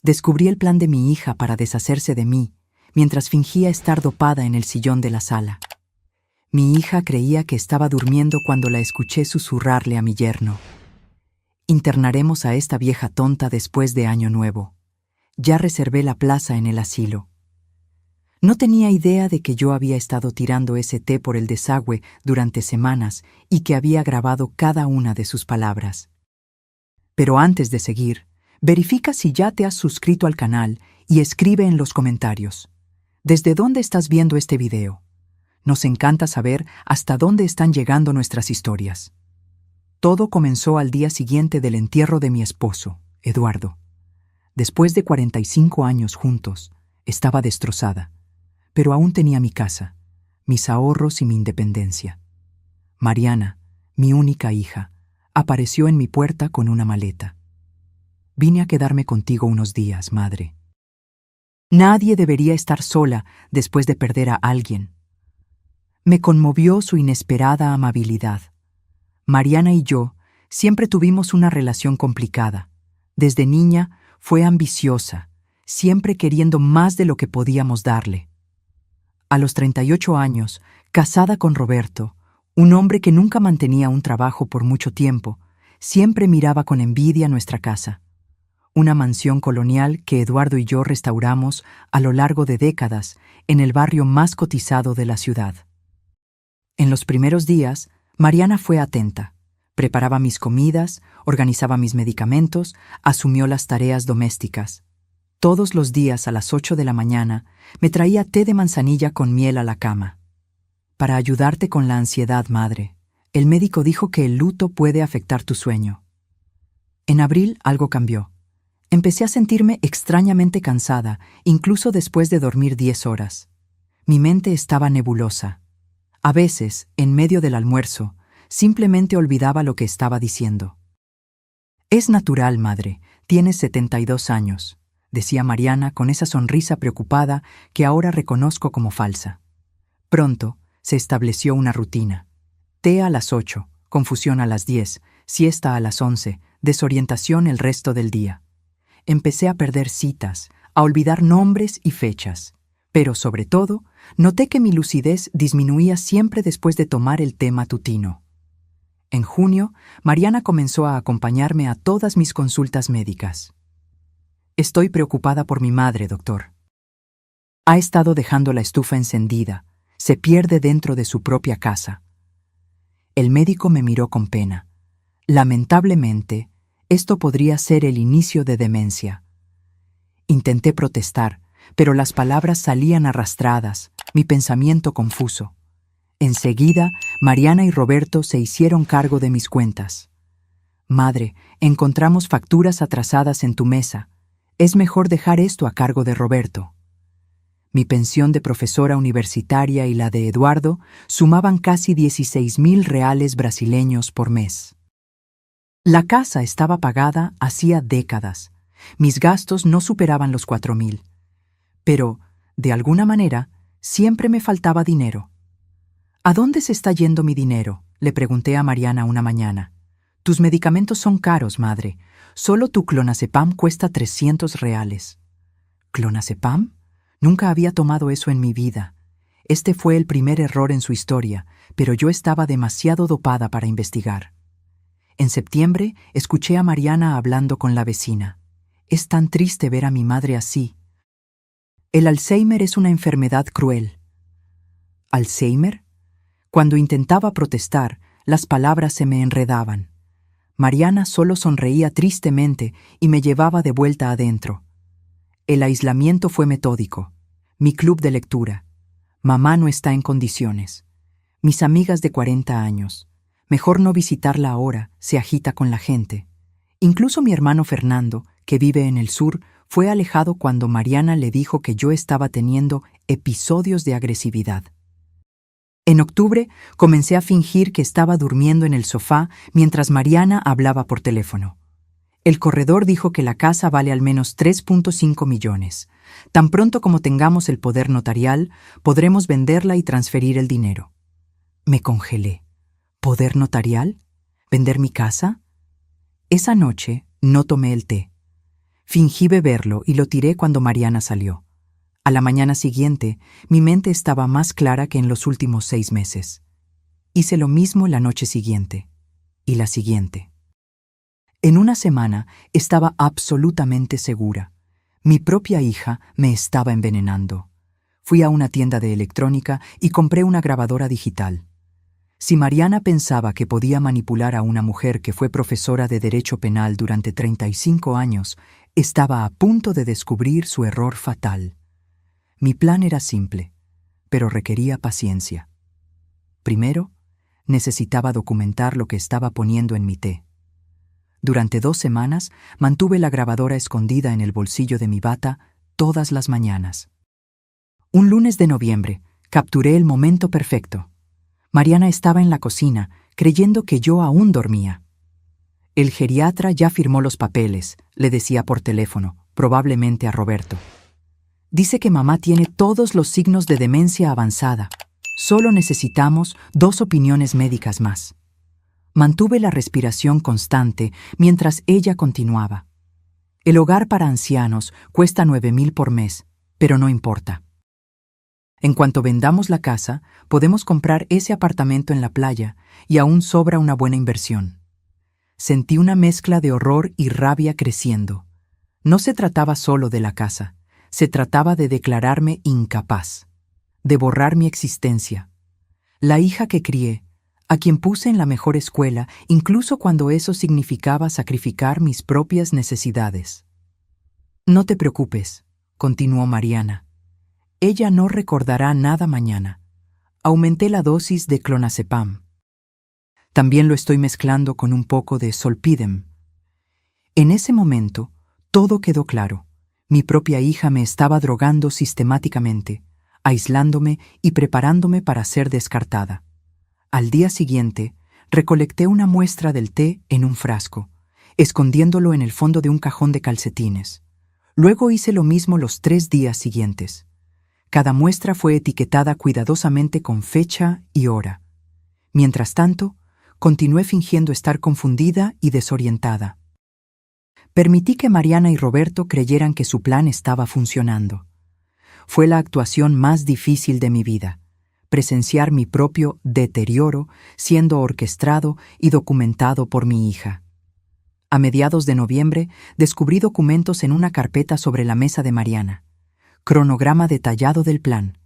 Descubrí el plan de mi hija para deshacerse de mí, mientras fingía estar dopada en el sillón de la sala. Mi hija creía que estaba durmiendo cuando la escuché susurrarle a mi yerno: «Internaremos a esta vieja tonta después de Año Nuevo. Ya reservé la plaza en el asilo». No tenía idea de que yo había estado tirando ese té por el desagüe durante semanas y que había grabado cada una de sus palabras. Pero antes de seguir, verifica si ya te has suscrito al canal y escribe en los comentarios: ¿desde dónde estás viendo este video? Nos encanta saber hasta dónde están llegando nuestras historias. Todo comenzó al día siguiente del entierro de mi esposo, Eduardo. Después de 45 años juntos, estaba destrozada, pero aún tenía mi casa, mis ahorros y mi independencia. Mariana, mi única hija, apareció en mi puerta con una maleta. «Vine a quedarme contigo unos días, madre. Nadie debería estar sola después de perder a alguien». Me conmovió su inesperada amabilidad. Mariana y yo siempre tuvimos una relación complicada. Desde niña fue ambiciosa, siempre queriendo más de lo que podíamos darle. A los 38 años, casada con Roberto, un hombre que nunca mantenía un trabajo por mucho tiempo, siempre miraba con envidia nuestra casa. Una mansión colonial que Eduardo y yo restauramos a lo largo de décadas en el barrio más cotizado de la ciudad. En los primeros días, Mariana fue atenta. Preparaba mis comidas, organizaba mis medicamentos, asumió las tareas domésticas. Todos los días a las 8 de la mañana me traía té de manzanilla con miel a la cama. «Para ayudarte con la ansiedad, madre, el médico dijo que el luto puede afectar tu sueño». En abril algo cambió. Empecé a sentirme extrañamente cansada, incluso después de dormir 10 horas. Mi mente estaba nebulosa. A veces, en medio del almuerzo, simplemente olvidaba lo que estaba diciendo. «Es natural, madre, tienes 72 años», decía Mariana con esa sonrisa preocupada que ahora reconozco como falsa. Pronto se estableció una rutina. Té a las 8, confusión a las 10, siesta a las 11, desorientación el resto del día. Empecé a perder citas, a olvidar nombres y fechas. Pero, sobre todo, noté que mi lucidez disminuía siempre después de tomar el té matutino. En junio, Mariana comenzó a acompañarme a todas mis consultas médicas. «Estoy preocupada por mi madre, doctor. Ha estado dejando la estufa encendida, se pierde dentro de su propia casa». El médico me miró con pena. «Lamentablemente, esto podría ser el inicio de demencia». Intenté protestar, pero las palabras salían arrastradas, mi pensamiento confuso. Enseguida, Mariana y Roberto se hicieron cargo de mis cuentas. «Madre, encontramos facturas atrasadas en tu mesa. Es mejor dejar esto a cargo de Roberto». Mi pensión de profesora universitaria y la de Eduardo sumaban casi 16,000 reales brasileños por mes. La casa estaba pagada hacía décadas. Mis gastos no superaban los 4,000. Pero, de alguna manera, siempre me faltaba dinero. «¿A dónde se está yendo mi dinero?», le pregunté a Mariana una mañana. «Tus medicamentos son caros, madre. Solo tu clonazepam cuesta 300 reales». «¿Clonazepam? Nunca había tomado eso en mi vida. Este fue el primer error en su historia, pero yo estaba demasiado dopada para investigar». En septiembre, escuché a Mariana hablando con la vecina. «Es tan triste ver a mi madre así. El Alzheimer es una enfermedad cruel». «¿Alzheimer?». Cuando intentaba protestar, las palabras se me enredaban. Mariana solo sonreía tristemente y me llevaba de vuelta adentro. El aislamiento fue metódico. Mi club de lectura. Mamá no está en condiciones. Mis amigas de 40 años. Mejor no visitarla ahora, se agita con la gente. Incluso mi hermano Fernando, que vive en el sur, fue alejado cuando Mariana le dijo que yo estaba teniendo episodios de agresividad. En octubre, comencé a fingir que estaba durmiendo en el sofá mientras Mariana hablaba por teléfono. El corredor dijo que la casa vale al menos 3.5 millones. Tan pronto como tengamos el poder notarial, podremos venderla y transferir el dinero. Me congelé. ¿Poder notarial? ¿Vender mi casa? Esa noche no tomé el té. Fingí beberlo y lo tiré cuando Mariana salió. A la mañana siguiente, mi mente estaba más clara que en los últimos 6 meses. Hice lo mismo la noche siguiente. Y la siguiente. En una semana estaba absolutamente segura. Mi propia hija me estaba envenenando. Fui a una tienda de electrónica y compré una grabadora digital. Si Mariana pensaba que podía manipular a una mujer que fue profesora de Derecho Penal durante 35 años, estaba a punto de descubrir su error fatal. Mi plan era simple, pero requería paciencia. Primero, necesitaba documentar lo que estaba poniendo en mi té. Durante 2 semanas mantuve la grabadora escondida en el bolsillo de mi bata todas las mañanas. Un lunes de noviembre, capturé el momento perfecto. Mariana estaba en la cocina, creyendo que yo aún dormía. El geriatra ya firmó los papeles, le decía por teléfono, probablemente a Roberto. Dice que mamá tiene todos los signos de demencia avanzada. Solo necesitamos 2 opiniones médicas más. Mantuve la respiración constante mientras ella continuaba. El hogar para ancianos cuesta 9,000 por mes, pero no importa. En cuanto vendamos la casa, podemos comprar ese apartamento en la playa y aún sobra una buena inversión. Sentí una mezcla de horror y rabia creciendo. No se trataba solo de la casa, se trataba de declararme incapaz, de borrar mi existencia. La hija que crié, a quien puse en la mejor escuela, incluso cuando eso significaba sacrificar mis propias necesidades. No te preocupes, continuó Mariana. Ella no recordará nada mañana. Aumenté la dosis de clonazepam. También lo estoy mezclando con un poco de Zolpidem. En ese momento, todo quedó claro. Mi propia hija me estaba drogando sistemáticamente, aislándome y preparándome para ser descartada. Al día siguiente, recolecté una muestra del té en un frasco, escondiéndolo en el fondo de un cajón de calcetines. Luego hice lo mismo los 3 días siguientes. Cada muestra fue etiquetada cuidadosamente con fecha y hora. Mientras tanto, continué fingiendo estar confundida y desorientada. Permití que Mariana y Roberto creyeran que su plan estaba funcionando. Fue la actuación más difícil de mi vida, presenciar mi propio deterioro siendo orquestado y documentado por mi hija. A mediados de noviembre, descubrí documentos en una carpeta sobre la mesa de Mariana. Cronograma detallado del plan.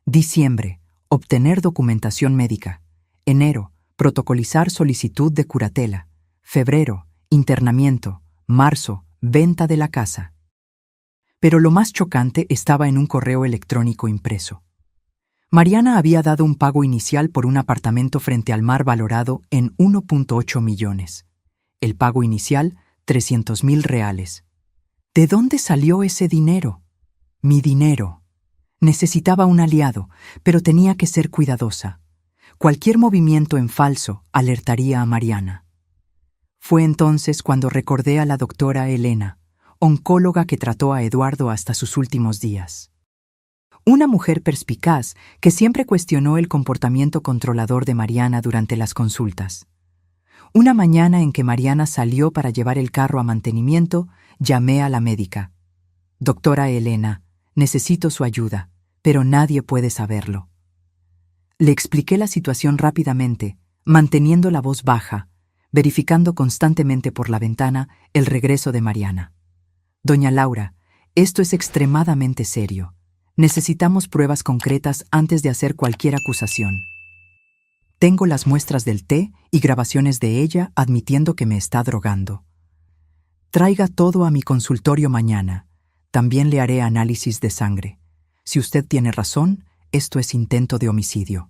Diciembre, obtener documentación médica. Enero, protocolizar solicitud de curatela. Febrero, internamiento. Marzo, venta de la casa. Pero lo más chocante estaba en un correo electrónico impreso. Mariana había dado un pago inicial por un apartamento frente al mar valorado en 1,8 millones. El pago inicial, 300,000 reales. ¿De dónde salió ese dinero? Mi dinero. Necesitaba un aliado, pero tenía que ser cuidadosa. Cualquier movimiento en falso alertaría a Mariana. Fue entonces cuando recordé a la doctora Elena, oncóloga que trató a Eduardo hasta sus últimos días. Una mujer perspicaz que siempre cuestionó el comportamiento controlador de Mariana durante las consultas. Una mañana en que Mariana salió para llevar el carro a mantenimiento, llamé a la médica. Doctora Elena, necesito su ayuda, pero nadie puede saberlo. Le expliqué la situación rápidamente, manteniendo la voz baja, verificando constantemente por la ventana el regreso de Mariana. Doña Laura, esto es extremadamente serio. Necesitamos pruebas concretas antes de hacer cualquier acusación. Tengo las muestras del té y grabaciones de ella admitiendo que me está drogando. Traiga todo a mi consultorio mañana. También le haré análisis de sangre. Si usted tiene razón, esto es intento de homicidio.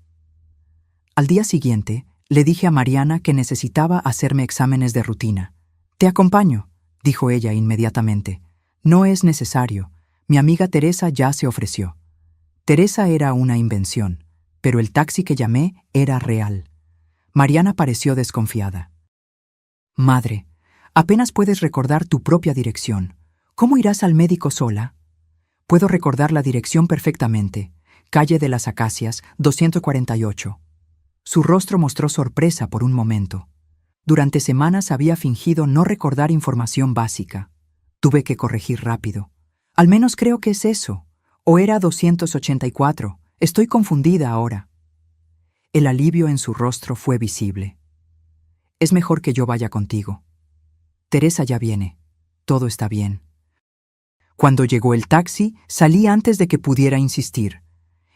Al día siguiente, le dije a Mariana que necesitaba hacerme exámenes de rutina. Te acompaño, dijo ella inmediatamente. No es necesario. Mi amiga Teresa ya se ofreció. Teresa era una invención, pero el taxi que llamé era real. Mariana pareció desconfiada. Madre, apenas puedes recordar tu propia dirección. ¿Cómo irás al médico sola? Puedo recordar la dirección perfectamente. Calle de las Acacias, 248. Su rostro mostró sorpresa por un momento. Durante semanas había fingido no recordar información básica. Tuve que corregir rápido. Al menos creo que es eso. O era 284. Estoy confundida ahora. El alivio en su rostro fue visible. Es mejor que yo vaya contigo. Teresa ya viene. Todo está bien. Cuando llegó el taxi, salí antes de que pudiera insistir.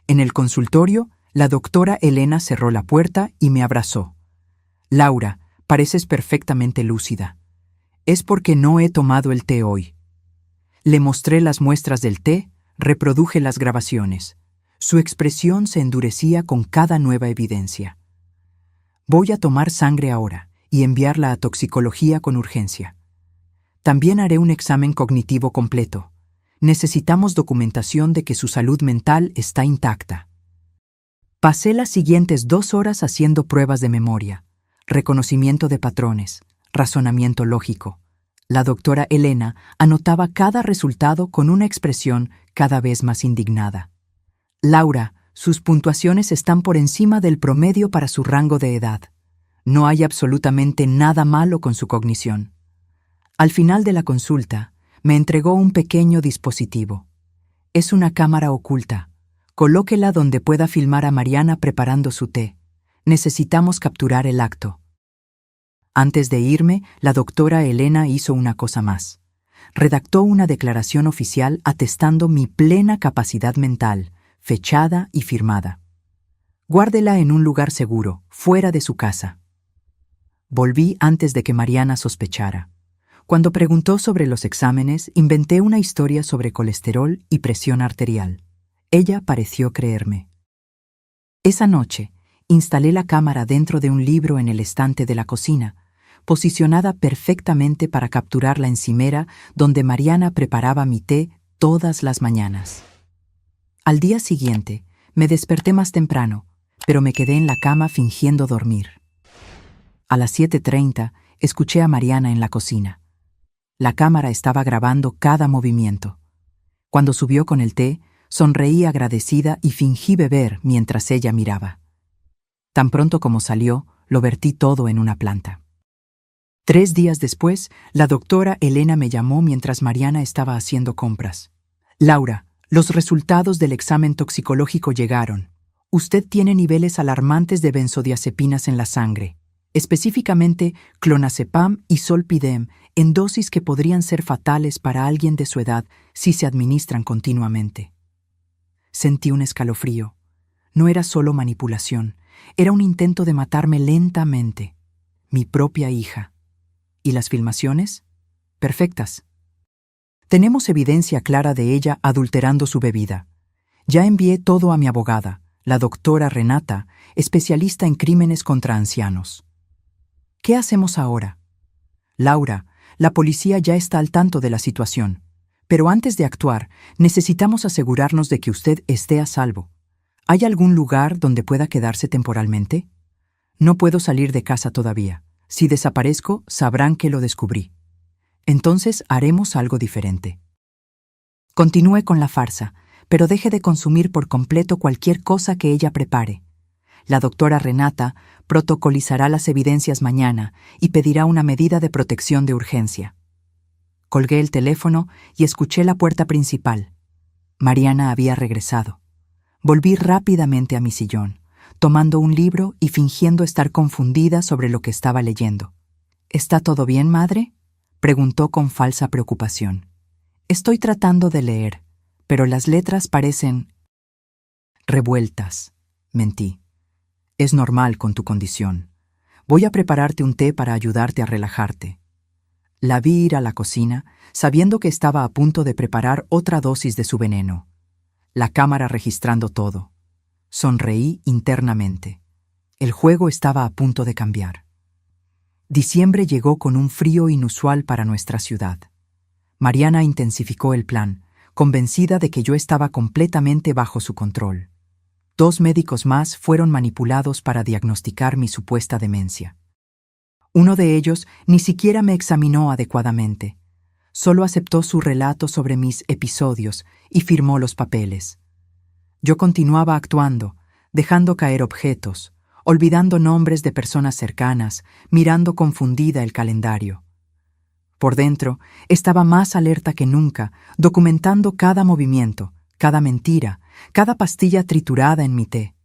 En el consultorio, la doctora Elena cerró la puerta y me abrazó. Laura, pareces perfectamente lúcida. Es porque no he tomado el té hoy. Le mostré las muestras del té, reproduje las grabaciones. Su expresión se endurecía con cada nueva evidencia. Voy a tomar sangre ahora y enviarla a toxicología con urgencia. También haré un examen cognitivo completo. Necesitamos documentación de que su salud mental está intacta. Pasé las siguientes 2 horas haciendo pruebas de memoria, reconocimiento de patrones, razonamiento lógico. La doctora Elena anotaba cada resultado con una expresión cada vez más indignada. Laura, sus puntuaciones están por encima del promedio para su rango de edad. No hay absolutamente nada malo con su cognición. Al final de la consulta, me entregó un pequeño dispositivo. Es una cámara oculta. Colóquela donde pueda filmar a Mariana preparando su té. Necesitamos capturar el acto. Antes de irme, la doctora Elena hizo una cosa más. Redactó una declaración oficial atestando mi plena capacidad mental, fechada y firmada. Guárdela en un lugar seguro, fuera de su casa. Volví antes de que Mariana sospechara. Cuando preguntó sobre los exámenes, inventé una historia sobre colesterol y presión arterial. Ella pareció creerme. Esa noche, instalé la cámara dentro de un libro en el estante de la cocina, posicionada perfectamente para capturar la encimera donde Mariana preparaba mi té todas las mañanas. Al día siguiente, me desperté más temprano, pero me quedé en la cama fingiendo dormir. A las 7:30, escuché a Mariana en la cocina. La cámara estaba grabando cada movimiento. Cuando subió con el té, sonreí agradecida y fingí beber mientras ella miraba. Tan pronto como salió, lo vertí todo en una planta. 3 días después, la doctora Elena me llamó mientras Mariana estaba haciendo compras. Laura, los resultados del examen toxicológico llegaron. Usted tiene niveles alarmantes de benzodiazepinas en la sangre, específicamente clonazepam y zolpidem, en dosis que podrían ser fatales para alguien de su edad si se administran continuamente. Sentí un escalofrío. No era solo manipulación, era un intento de matarme lentamente. Mi propia hija. ¿Y las filmaciones? Perfectas. Tenemos evidencia clara de ella adulterando su bebida. Ya envié todo a mi abogada, la doctora Renata, especialista en crímenes contra ancianos. ¿Qué hacemos ahora? Laura, la policía ya está al tanto de la situación, pero antes de actuar, necesitamos asegurarnos de que usted esté a salvo. ¿Hay algún lugar donde pueda quedarse temporalmente? No puedo salir de casa todavía. Si desaparezco, sabrán que lo descubrí. Entonces haremos algo diferente. Continúe con la farsa, pero deje de consumir por completo cualquier cosa que ella prepare. La doctora Renata protocolizará las evidencias mañana y pedirá una medida de protección de urgencia. Colgué el teléfono y escuché la puerta principal. Mariana había regresado. Volví rápidamente a mi sillón, tomando un libro y fingiendo estar confundida sobre lo que estaba leyendo. ¿Está todo bien, madre?, preguntó con falsa preocupación. Estoy tratando de leer, pero las letras parecen revueltas, mentí. Es normal con tu condición. Voy a prepararte un té para ayudarte a relajarte. La vi ir a la cocina, sabiendo que estaba a punto de preparar otra dosis de su veneno. La cámara registrando todo. Sonreí internamente. El juego estaba a punto de cambiar. Diciembre llegó con un frío inusual para nuestra ciudad. Mariana intensificó el plan, convencida de que yo estaba completamente bajo su control. 2 médicos más fueron manipulados para diagnosticar mi supuesta demencia. Uno de ellos ni siquiera me examinó adecuadamente. Solo aceptó su relato sobre mis episodios y firmó los papeles. Yo continuaba actuando, dejando caer objetos, olvidando nombres de personas cercanas, mirando confundida el calendario. Por dentro, estaba más alerta que nunca, documentando cada movimiento, cada mentira, cada pastilla triturada en mi té.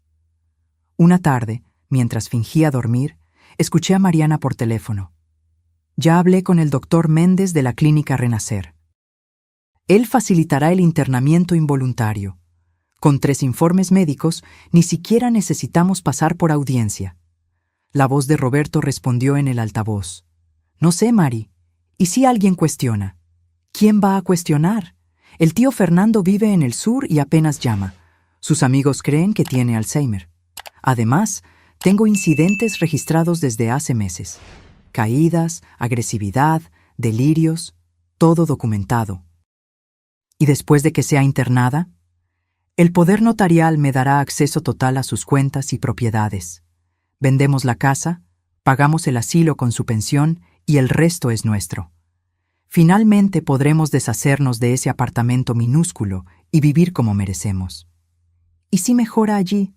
Una tarde, mientras fingía dormir, escuché a Mariana por teléfono. Ya hablé con el doctor Méndez de la clínica Renacer. Él facilitará el internamiento involuntario. Con 3 informes médicos, ni siquiera necesitamos pasar por audiencia. La voz de Roberto respondió en el altavoz. No sé, Mari. ¿Y si alguien cuestiona? ¿Quién va a cuestionar? El tío Fernando vive en el sur y apenas llama. Sus amigos creen que tiene Alzheimer. Además, tengo incidentes registrados desde hace meses. Caídas, agresividad, delirios, todo documentado. ¿Y después de que sea internada? El poder notarial me dará acceso total a sus cuentas y propiedades. Vendemos la casa, pagamos el asilo con su pensión y el resto es nuestro. Finalmente podremos deshacernos de ese apartamento minúsculo y vivir como merecemos. ¿Y si mejora allí?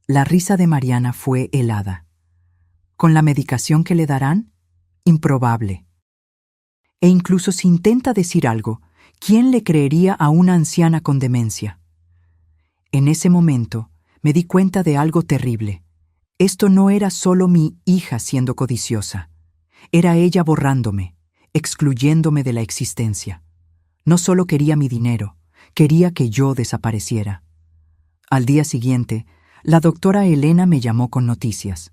La risa de Mariana fue helada. ¿Con la medicación que le darán? Improbable. E incluso si intenta decir algo, ¿quién le creería a una anciana con demencia? En ese momento me di cuenta de algo terrible. Esto no era solo mi hija siendo codiciosa. Era ella borrándome, excluyéndome de la existencia. No solo quería mi dinero, quería que yo desapareciera. Al día siguiente, la doctora Elena me llamó con noticias.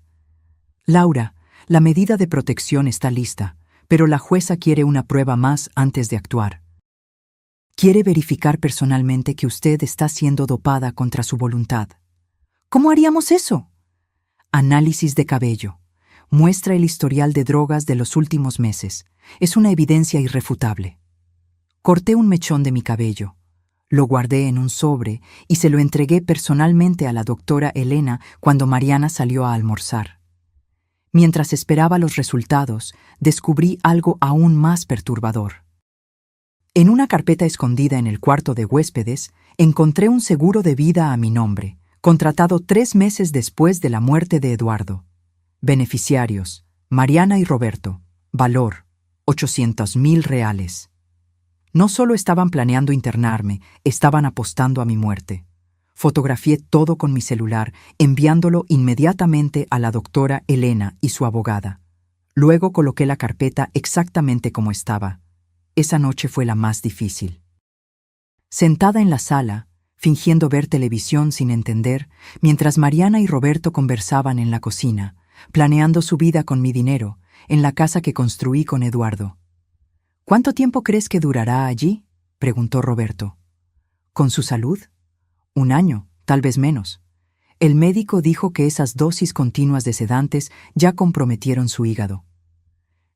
Laura, la medida de protección está lista, pero la jueza quiere una prueba más antes de actuar. Quiere verificar personalmente que usted está siendo dopada contra su voluntad. ¿Cómo haríamos eso? Análisis de cabello. Muestra el historial de drogas de los últimos meses. Es una evidencia irrefutable. Corté un mechón de mi cabello. Lo guardé en un sobre y se lo entregué personalmente a la doctora Elena cuando Mariana salió a almorzar. Mientras esperaba los resultados, descubrí algo aún más perturbador. En una carpeta escondida en el cuarto de huéspedes, encontré un seguro de vida a mi nombre, contratado 3 meses después de la muerte de Eduardo. Beneficiarios: Mariana y Roberto. Valor: 800,000 reales. No solo estaban planeando internarme, estaban apostando a mi muerte. Fotografié todo con mi celular, enviándolo inmediatamente a la doctora Elena y su abogada. Luego coloqué la carpeta exactamente como estaba. Esa noche fue la más difícil. Sentada en la sala, fingiendo ver televisión sin entender, mientras Mariana y Roberto conversaban en la cocina, planeando su vida con mi dinero, en la casa que construí con Eduardo. ¿Cuánto tiempo crees que durará allí?, preguntó Roberto. ¿Con su salud? 1 año, tal vez menos. El médico dijo que esas dosis continuas de sedantes ya comprometieron su hígado.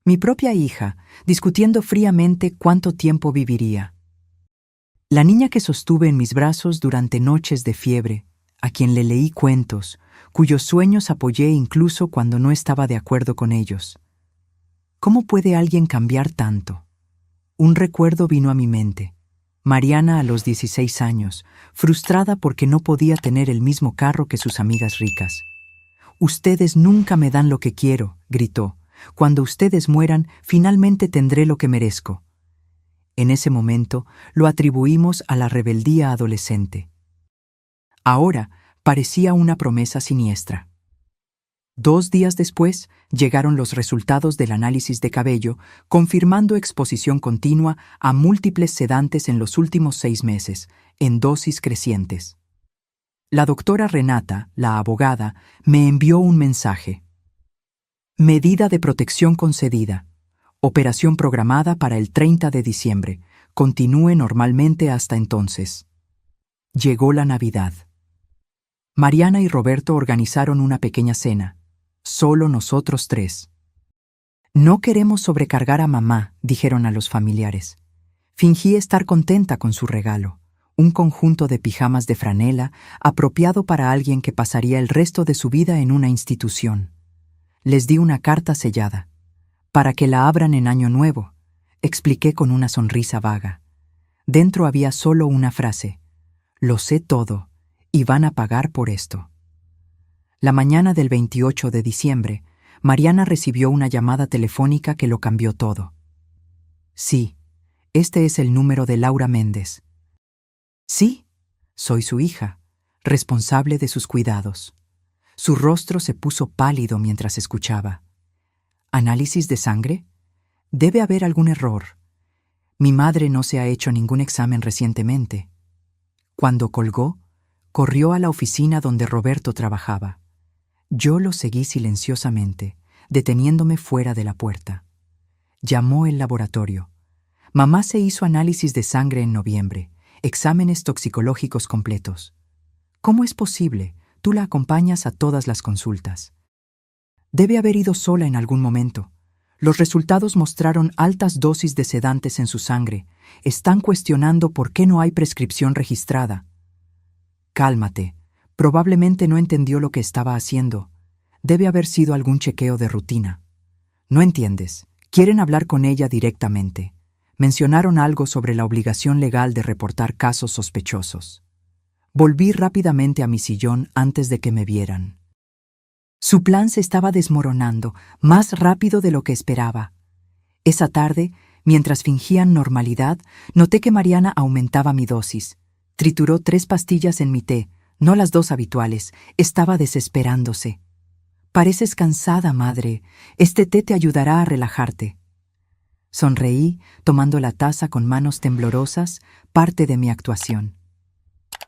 Mi propia hija, discutiendo fríamente cuánto tiempo viviría. La niña que sostuve en mis brazos durante noches de fiebre, a quien le leí cuentos, cuyos sueños apoyé incluso cuando no estaba de acuerdo con ellos. ¿Cómo puede alguien cambiar tanto? Un recuerdo vino a mi mente. Mariana a los 16 años, frustrada porque no podía tener el mismo carro que sus amigas ricas. «Ustedes nunca me dan lo que quiero», gritó. «Cuando ustedes mueran, finalmente tendré lo que merezco». En ese momento lo atribuimos a la rebeldía adolescente. Ahora parecía una promesa siniestra. 2 días después llegaron los resultados del análisis de cabello, confirmando exposición continua a múltiples sedantes en los últimos 6 meses, en dosis crecientes. La doctora Renata, la abogada, me envió un mensaje. Medida de protección concedida. Operación programada para el 30 de diciembre. Continúe normalmente hasta entonces. Llegó la Navidad. Mariana y Roberto organizaron una pequeña cena. Solo nosotros 3. «No queremos sobrecargar a mamá», dijeron a los familiares. Fingí estar contenta con su regalo, un conjunto de pijamas de franela apropiado para alguien que pasaría el resto de su vida en una institución. Les di una carta sellada. «Para que la abran en Año Nuevo», expliqué con una sonrisa vaga. Dentro había solo una frase: «Lo sé todo, y van a pagar por esto». La mañana del 28 de diciembre, Mariana recibió una llamada telefónica que lo cambió todo. Sí, este es el número de Laura Méndez. Sí, soy su hija, responsable de sus cuidados. Su rostro se puso pálido mientras escuchaba. ¿Análisis de sangre? Debe haber algún error. Mi madre no se ha hecho ningún examen recientemente. Cuando colgó, corrió a la oficina donde Roberto trabajaba. Yo lo seguí silenciosamente, deteniéndome fuera de la puerta. Llamó el laboratorio. Mamá se hizo análisis de sangre en noviembre, exámenes toxicológicos completos. ¿Cómo es posible? Tú la acompañas a todas las consultas. Debe haber ido sola en algún momento. Los resultados mostraron altas dosis de sedantes en su sangre. Están cuestionando por qué no hay prescripción registrada. Cálmate. Probablemente no entendió lo que estaba haciendo. Debe haber sido algún chequeo de rutina. No entiendes. Quieren hablar con ella directamente. Mencionaron algo sobre la obligación legal de reportar casos sospechosos. Volví rápidamente a mi sillón antes de que me vieran. Su plan se estaba desmoronando más rápido de lo que esperaba. Esa tarde, mientras fingían normalidad, noté que Mariana aumentaba mi dosis. Trituró 3 pastillas en mi té, no las 2 habituales. Estaba desesperándose. Pareces cansada, madre. Este té te ayudará a relajarte. Sonreí, tomando la taza con manos temblorosas, parte de mi actuación.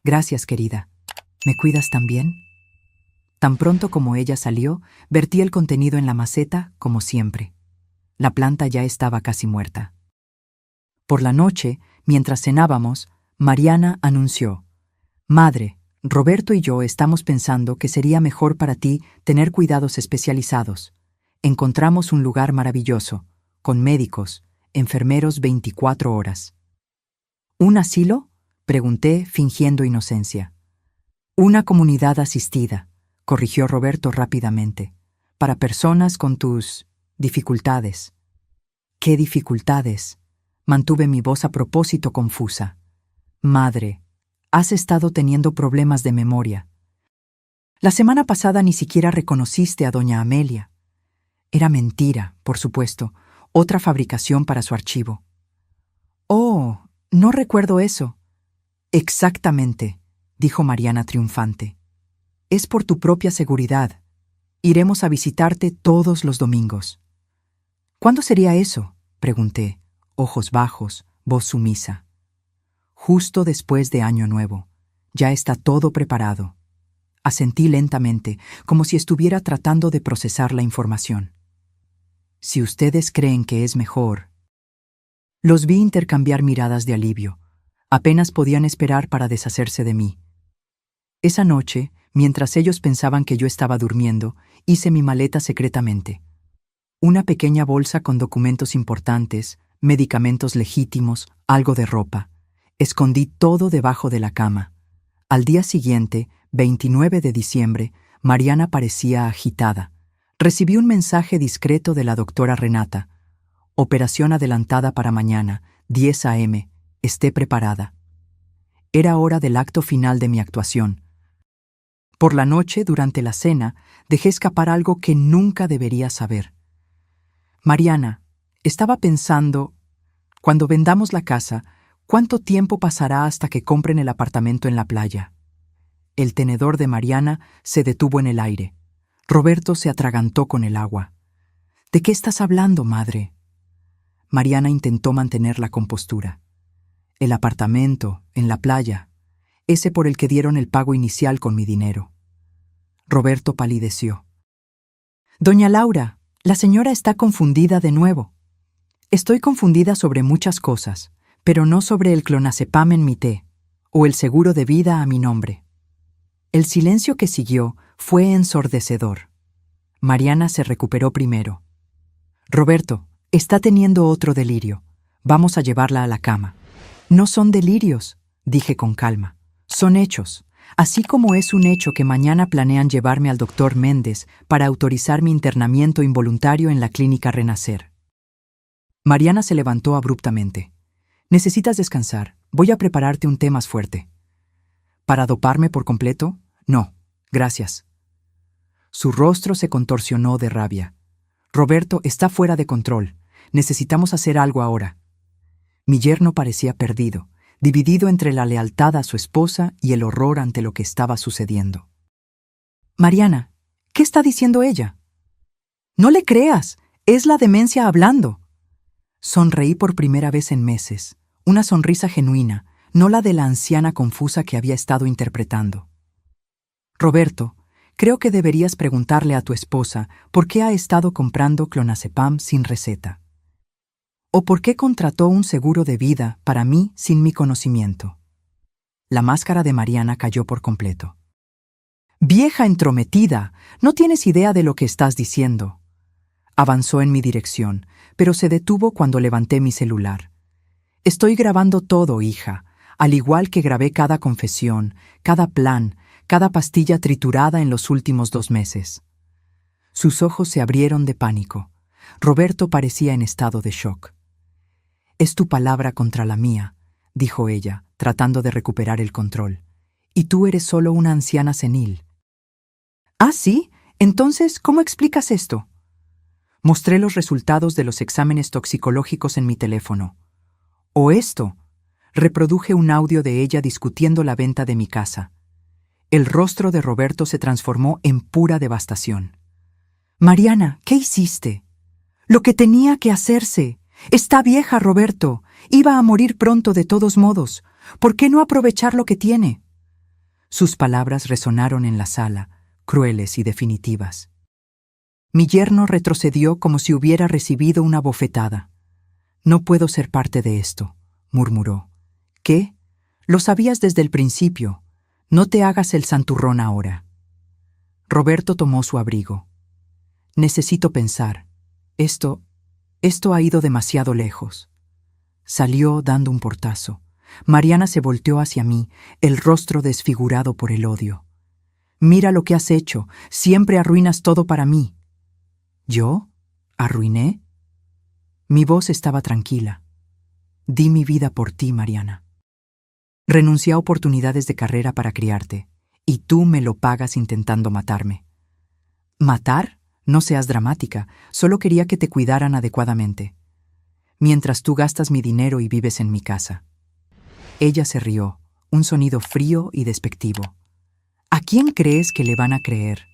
Gracias, querida. ¿Me cuidas también? Tan pronto como ella salió, vertí el contenido en la maceta, como siempre. La planta ya estaba casi muerta. Por la noche, mientras cenábamos, Mariana anunció: Madre, Roberto y yo estamos pensando que sería mejor para ti tener cuidados especializados. Encontramos un lugar maravilloso, con médicos, enfermeros 24 horas. ¿Un asilo? Pregunté, fingiendo inocencia. Una comunidad asistida, corrigió Roberto rápidamente, para personas con tus dificultades. ¿Qué dificultades? Mantuve mi voz a propósito confusa. Madre, has estado teniendo problemas de memoria. La semana pasada ni siquiera reconociste a doña Amelia. Era mentira, por supuesto, otra fabricación para su archivo. Oh, no recuerdo eso. Exactamente, dijo Mariana triunfante. Es por tu propia seguridad. Iremos a visitarte todos los domingos. ¿Cuándo sería eso? Pregunté, ojos bajos, voz sumisa. Justo después de Año Nuevo. Ya está todo preparado. Asentí lentamente, como si estuviera tratando de procesar la información. Si ustedes creen que es mejor... Los vi intercambiar miradas de alivio. Apenas podían esperar para deshacerse de mí. Esa noche, mientras ellos pensaban que yo estaba durmiendo, hice mi maleta secretamente. Una pequeña bolsa con documentos importantes, medicamentos legítimos, algo de ropa. Escondí todo debajo de la cama. Al día siguiente, 29 de diciembre, Mariana parecía agitada. Recibí un mensaje discreto de la doctora Renata. Operación adelantada para mañana, 10 a.m. Esté preparada. Era hora del acto final de mi actuación. Por la noche, durante la cena, dejé escapar algo que nunca debería saber. Mariana, estaba pensando, cuando vendamos la casa, ¿cuánto tiempo pasará hasta que compren el apartamento en la playa? El tenedor de Mariana se detuvo en el aire. Roberto se atragantó con el agua. ¿De qué estás hablando, madre? Mariana intentó mantener la compostura. El apartamento, en la playa, ese por el que dieron el pago inicial con mi dinero. Roberto palideció. Doña Laura, la señora está confundida de nuevo. Estoy confundida sobre muchas cosas, pero no sobre el clonazepam en mi té, o el seguro de vida a mi nombre. El silencio que siguió fue ensordecedor. Mariana se recuperó primero. Roberto, está teniendo otro delirio. Vamos a llevarla a la cama. No son delirios, dije con calma. Son hechos. Así como es un hecho que mañana planean llevarme al doctor Méndez para autorizar mi internamiento involuntario en la clínica Renacer. Mariana se levantó abruptamente. Necesitas descansar. Voy a prepararte un té más fuerte. ¿Para doparme por completo? No, gracias. Su rostro se contorsionó de rabia. Roberto está fuera de control. Necesitamos hacer algo ahora. Mi yerno parecía perdido, dividido entre la lealtad a su esposa y el horror ante lo que estaba sucediendo. Mariana, ¿qué está diciendo ella? No le creas, es la demencia hablando. Sonreí por primera vez en meses, una sonrisa genuina, no la de la anciana confusa que había estado interpretando. Roberto, creo que deberías preguntarle a tu esposa por qué ha estado comprando clonazepam sin receta. ¿O por qué contrató un seguro de vida para mí sin mi conocimiento? La máscara de Mariana cayó por completo. Vieja entrometida, no tienes idea de lo que estás diciendo. Avanzó en mi dirección, pero se detuvo cuando levanté mi celular. Estoy grabando todo, hija, al igual que grabé cada confesión, cada plan, cada pastilla triturada en los últimos 2 meses. Sus ojos se abrieron de pánico. Roberto parecía en estado de shock. «Es tu palabra contra la mía», dijo ella, tratando de recuperar el control. «Y tú eres solo una anciana senil». «¿Ah, sí? Entonces, ¿cómo explicas esto?» Mostré los resultados de los exámenes toxicológicos en mi teléfono. «¿O esto?» Reproduje un audio de ella discutiendo la venta de mi casa. El rostro de Roberto se transformó en pura devastación. «Mariana, ¿qué hiciste?» «Lo que tenía que hacerse. Está vieja, Roberto. Iba a morir pronto de todos modos. ¿Por qué no aprovechar lo que tiene?» Sus palabras resonaron en la sala, crueles y definitivas. Mi yerno retrocedió como si hubiera recibido una bofetada. «No puedo ser parte de esto», murmuró. «¿Qué? Lo sabías desde el principio. No te hagas el santurrón ahora». Roberto tomó su abrigo. «Necesito pensar. Esto ha ido demasiado lejos». Salió dando un portazo. Mariana se volteó hacia mí, el rostro desfigurado por el odio. «Mira lo que has hecho. Siempre arruinas todo para mí». «¿Yo? ¿Arruiné?» Mi voz estaba tranquila. «Di mi vida por ti, Mariana. Renuncié a oportunidades de carrera para criarte, y tú me lo pagas intentando matarme». «¿Matar? No seas dramática. Solo quería que te cuidaran adecuadamente. Mientras tú gastas mi dinero y vives en mi casa». Ella se rió, un sonido frío y despectivo. «¿A quién crees que le van a creer?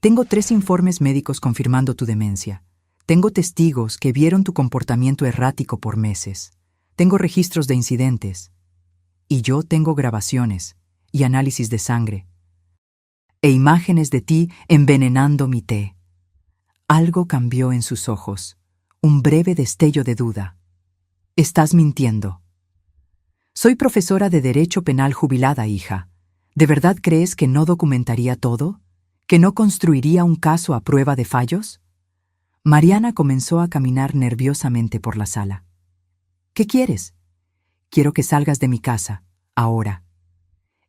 Tengo 3 informes médicos confirmando tu demencia. Tengo testigos que vieron tu comportamiento errático por meses. Tengo registros de incidentes. Y yo tengo grabaciones y análisis de sangre. E imágenes de ti envenenando mi té». Algo cambió en sus ojos, un breve destello de duda. «Estás mintiendo». «Soy profesora de Derecho Penal jubilada, hija. ¿De verdad crees que no documentaría todo? ¿Que no construiría un caso a prueba de fallos?» Mariana comenzó a caminar nerviosamente por la sala. «¿Qué quieres?» «Quiero que salgas de mi casa, ahora».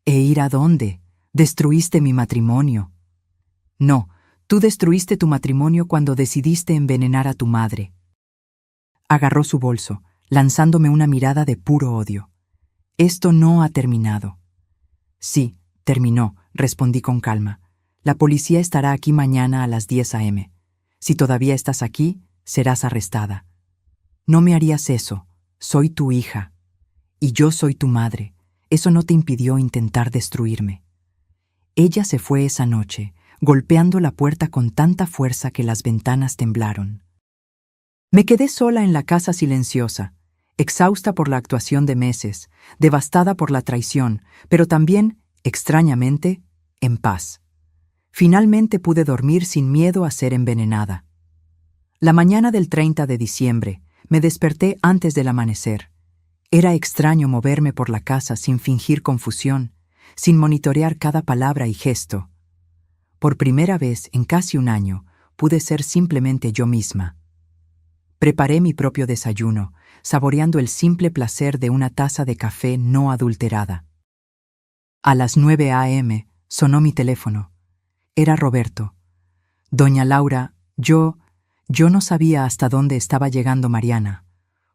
«¿E ir a dónde? Destruiste mi matrimonio». «No, tú destruiste tu matrimonio cuando decidiste envenenar a tu madre». Agarró su bolso, lanzándome una mirada de puro odio. «Esto no ha terminado». «Sí, terminó», respondí con calma. «La policía estará aquí mañana a las 10 a.m. Si todavía estás aquí, serás arrestada. No me harías eso. Soy tu hija. Y yo soy tu madre. Eso no te impidió intentar destruirme». Ella se fue esa noche, golpeando la puerta con tanta fuerza que las ventanas temblaron. Me quedé sola en la casa silenciosa, exhausta por la actuación de meses, devastada por la traición, pero también, extrañamente, en paz. Finalmente pude dormir sin miedo a ser envenenada. La mañana del 30 de diciembre me desperté antes del amanecer. Era extraño moverme por la casa sin fingir confusión, sin monitorear cada palabra y gesto. Por primera vez en casi un año pude ser simplemente yo misma. Preparé mi propio desayuno, saboreando el simple placer de una taza de café no adulterada. A las 9 a.m. sonó mi teléfono. Era Roberto. «Doña Laura, yo no sabía hasta dónde estaba llegando Mariana.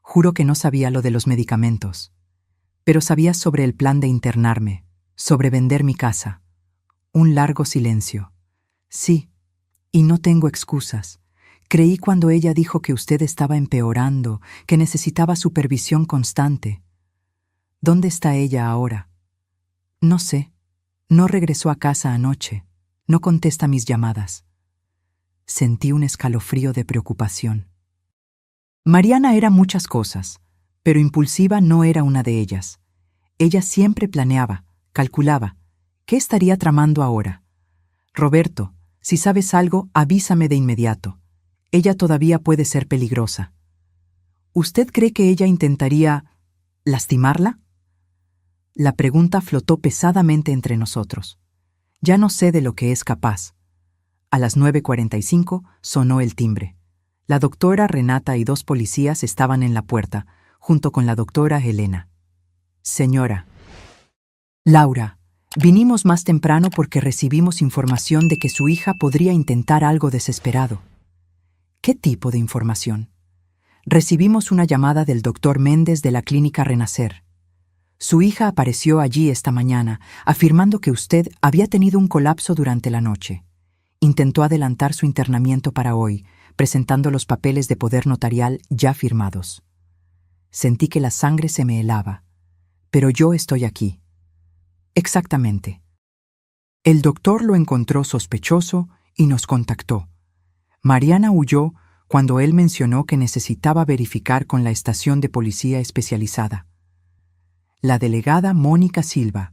Juro que no sabía lo de los medicamentos. Pero sabía sobre el plan de internarme, sobre vender mi casa». Un largo silencio. «Sí, y no tengo excusas. Creí cuando ella dijo que usted estaba empeorando, que necesitaba supervisión constante. ¿Dónde está ella ahora? No sé. No regresó a casa anoche. No contesta mis llamadas. Sentí un escalofrío de preocupación. Mariana era muchas cosas, pero impulsiva no era una de ellas. Ella siempre planeaba, calculaba. ¿Qué estaría tramando ahora? Roberto, si sabes algo, avísame de inmediato. Ella todavía puede ser peligrosa. ¿Usted cree que ella intentaría lastimarla? La pregunta flotó pesadamente entre nosotros. Ya no sé de lo que es capaz. A las 9:45 sonó el timbre. La doctora Renata y 2 policías estaban en la puerta, junto con la doctora Elena. Señora. Laura, vinimos más temprano porque recibimos información de que su hija podría intentar algo desesperado. ¿Qué tipo de información? Recibimos una llamada del doctor Méndez de la clínica Renacer. Su hija apareció allí esta mañana, afirmando que usted había tenido un colapso durante la noche. Intentó adelantar su internamiento para hoy, presentando los papeles de poder notarial ya firmados. Sentí que la sangre se me helaba. Pero yo estoy aquí. Exactamente. El doctor lo encontró sospechoso y nos contactó. Mariana huyó cuando él mencionó que necesitaba verificar con la estación de policía especializada. La delegada Mónica Silva,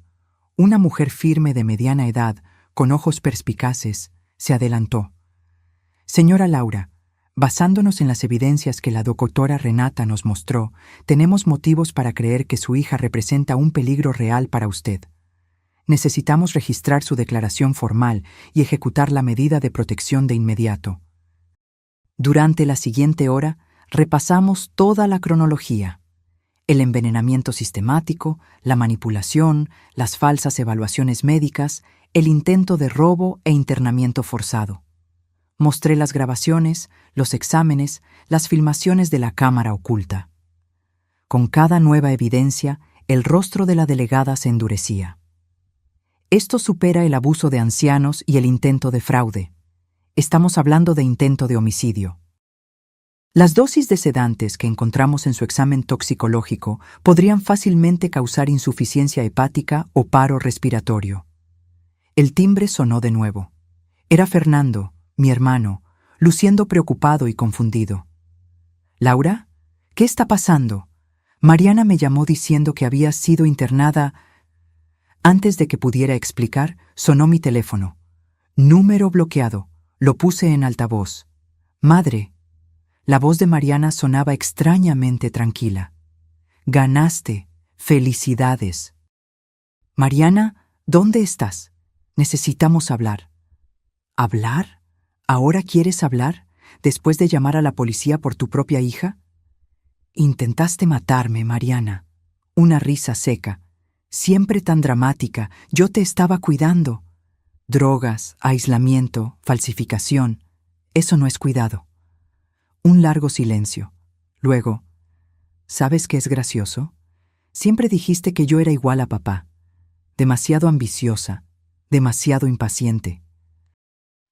una mujer firme de mediana edad, con ojos perspicaces, se adelantó. Señora Laura, basándonos en las evidencias que la doctora Renata nos mostró, tenemos motivos para creer que su hija representa un peligro real para usted. Necesitamos registrar su declaración formal y ejecutar la medida de protección de inmediato. Durante la siguiente hora, repasamos toda la cronología. El envenenamiento sistemático, la manipulación, las falsas evaluaciones médicas, el intento de robo e internamiento forzado. Mostré las grabaciones, los exámenes, las filmaciones de la cámara oculta. Con cada nueva evidencia, el rostro de la delegada se endurecía. Esto supera el abuso de ancianos y el intento de fraude. Estamos hablando de intento de homicidio. Las dosis de sedantes que encontramos en su examen toxicológico podrían fácilmente causar insuficiencia hepática o paro respiratorio. El timbre sonó de nuevo. Era Fernando, mi hermano, luciendo preocupado y confundido. «¿Laura? ¿Qué está pasando?» Mariana me llamó diciendo que había sido internada. Antes de que pudiera explicar, sonó mi teléfono. Número bloqueado. Lo puse en altavoz. «Madre». La voz de Mariana sonaba extrañamente tranquila. «Ganaste. Felicidades». «Mariana, ¿dónde estás? Necesitamos hablar». «¿Hablar? ¿Ahora quieres hablar? ¿Después de llamar a la policía por tu propia hija?» «Intentaste matarme, Mariana». Una risa seca. «Siempre tan dramática. Yo te estaba cuidando». «Drogas, aislamiento, falsificación. Eso no es cuidado». Un largo silencio. Luego, ¿sabes qué es gracioso? Siempre dijiste que yo era igual a papá. Demasiado ambiciosa, demasiado impaciente.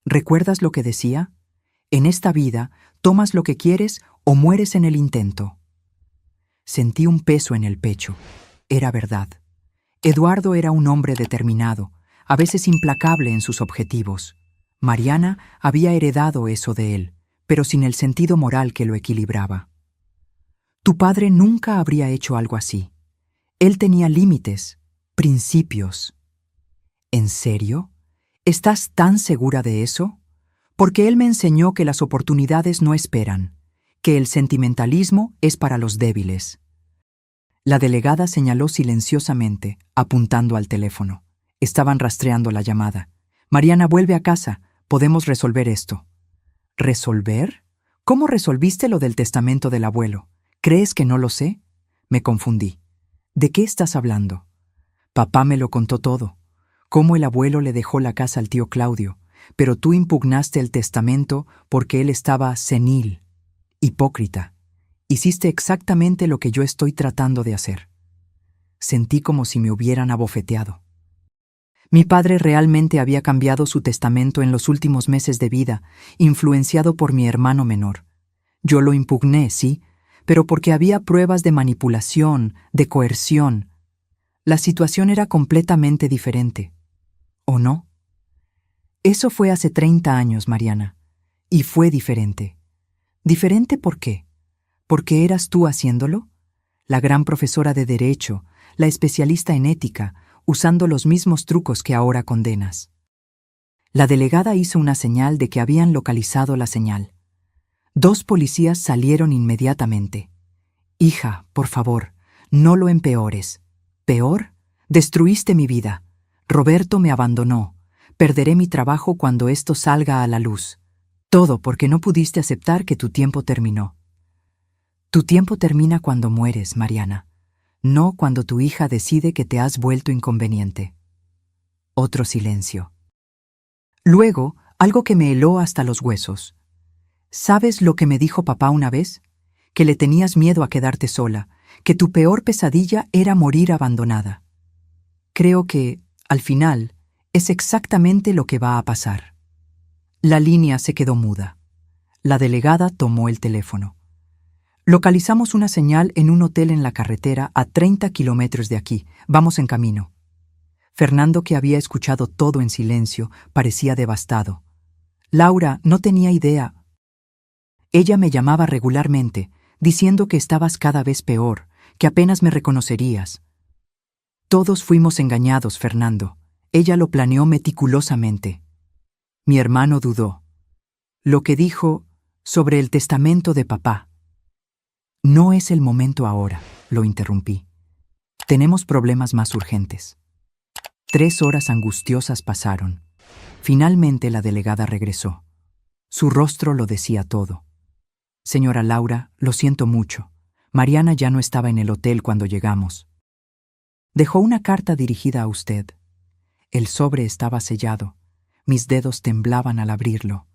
¿Recuerdas lo que decía? En esta vida, tomas lo que quieres o mueres en el intento. Sentí un peso en el pecho. Era verdad. Eduardo era un hombre determinado, a veces implacable en sus objetivos. Mariana había heredado eso de él, pero sin el sentido moral que lo equilibraba. Tu padre nunca habría hecho algo así. Él tenía límites, principios. ¿En serio? ¿Estás tan segura de eso? Porque él me enseñó que las oportunidades no esperan, que el sentimentalismo es para los débiles. La delegada señaló silenciosamente, apuntando al teléfono. Estaban rastreando la llamada. Mariana, vuelve a casa. Podemos resolver esto. ¿Resolver? ¿Cómo resolviste lo del testamento del abuelo? ¿Crees que no lo sé? Me confundí. ¿De qué estás hablando? Papá me lo contó todo. Cómo el abuelo le dejó la casa al tío Claudio, pero tú impugnaste el testamento porque él estaba senil, hipócrita. Hiciste exactamente lo que yo estoy tratando de hacer. Sentí como si me hubieran abofeteado. Mi padre realmente había cambiado su testamento en los últimos meses de vida, influenciado por mi hermano menor. Yo lo impugné, sí, pero porque había pruebas de manipulación, de coerción. La situación era completamente diferente. ¿O no? Eso fue hace 30 años, Mariana. Y fue diferente. ¿Diferente por qué? ¿Porque eras tú haciéndolo? La gran profesora de Derecho, la especialista en ética, usando los mismos trucos que ahora condenas. La delegada hizo una señal de que habían localizado la señal. 2 policías salieron inmediatamente. Hija, por favor, no lo empeores. ¿Peor? Destruiste mi vida. Roberto me abandonó. Perderé mi trabajo cuando esto salga a la luz. Todo porque no pudiste aceptar que tu tiempo terminó. Tu tiempo termina cuando mueres, Mariana, no cuando tu hija decide que te has vuelto inconveniente. Otro silencio. Luego, algo que me heló hasta los huesos. ¿Sabes lo que me dijo papá una vez? Que le tenías miedo a quedarte sola, que tu peor pesadilla era morir abandonada. Creo que, al final, es exactamente lo que va a pasar. La línea se quedó muda. La delegada tomó el teléfono. Localizamos una señal en un hotel en la carretera a 30 kilómetros de aquí. Vamos en camino. Fernando, que había escuchado todo en silencio, parecía devastado. Laura no tenía idea. Ella me llamaba regularmente, diciendo que estabas cada vez peor, que apenas me reconocerías. Todos fuimos engañados, Fernando. Ella lo planeó meticulosamente. Mi hermano dudó. Lo que dijo sobre el testamento de papá. No es el momento ahora, lo interrumpí. Tenemos problemas más urgentes. 3 horas angustiosas pasaron. Finalmente la delegada regresó. Su rostro lo decía todo. Señora Laura, lo siento mucho. Mariana ya no estaba en el hotel cuando llegamos. Dejó una carta dirigida a usted. El sobre estaba sellado. Mis dedos temblaban al abrirlo.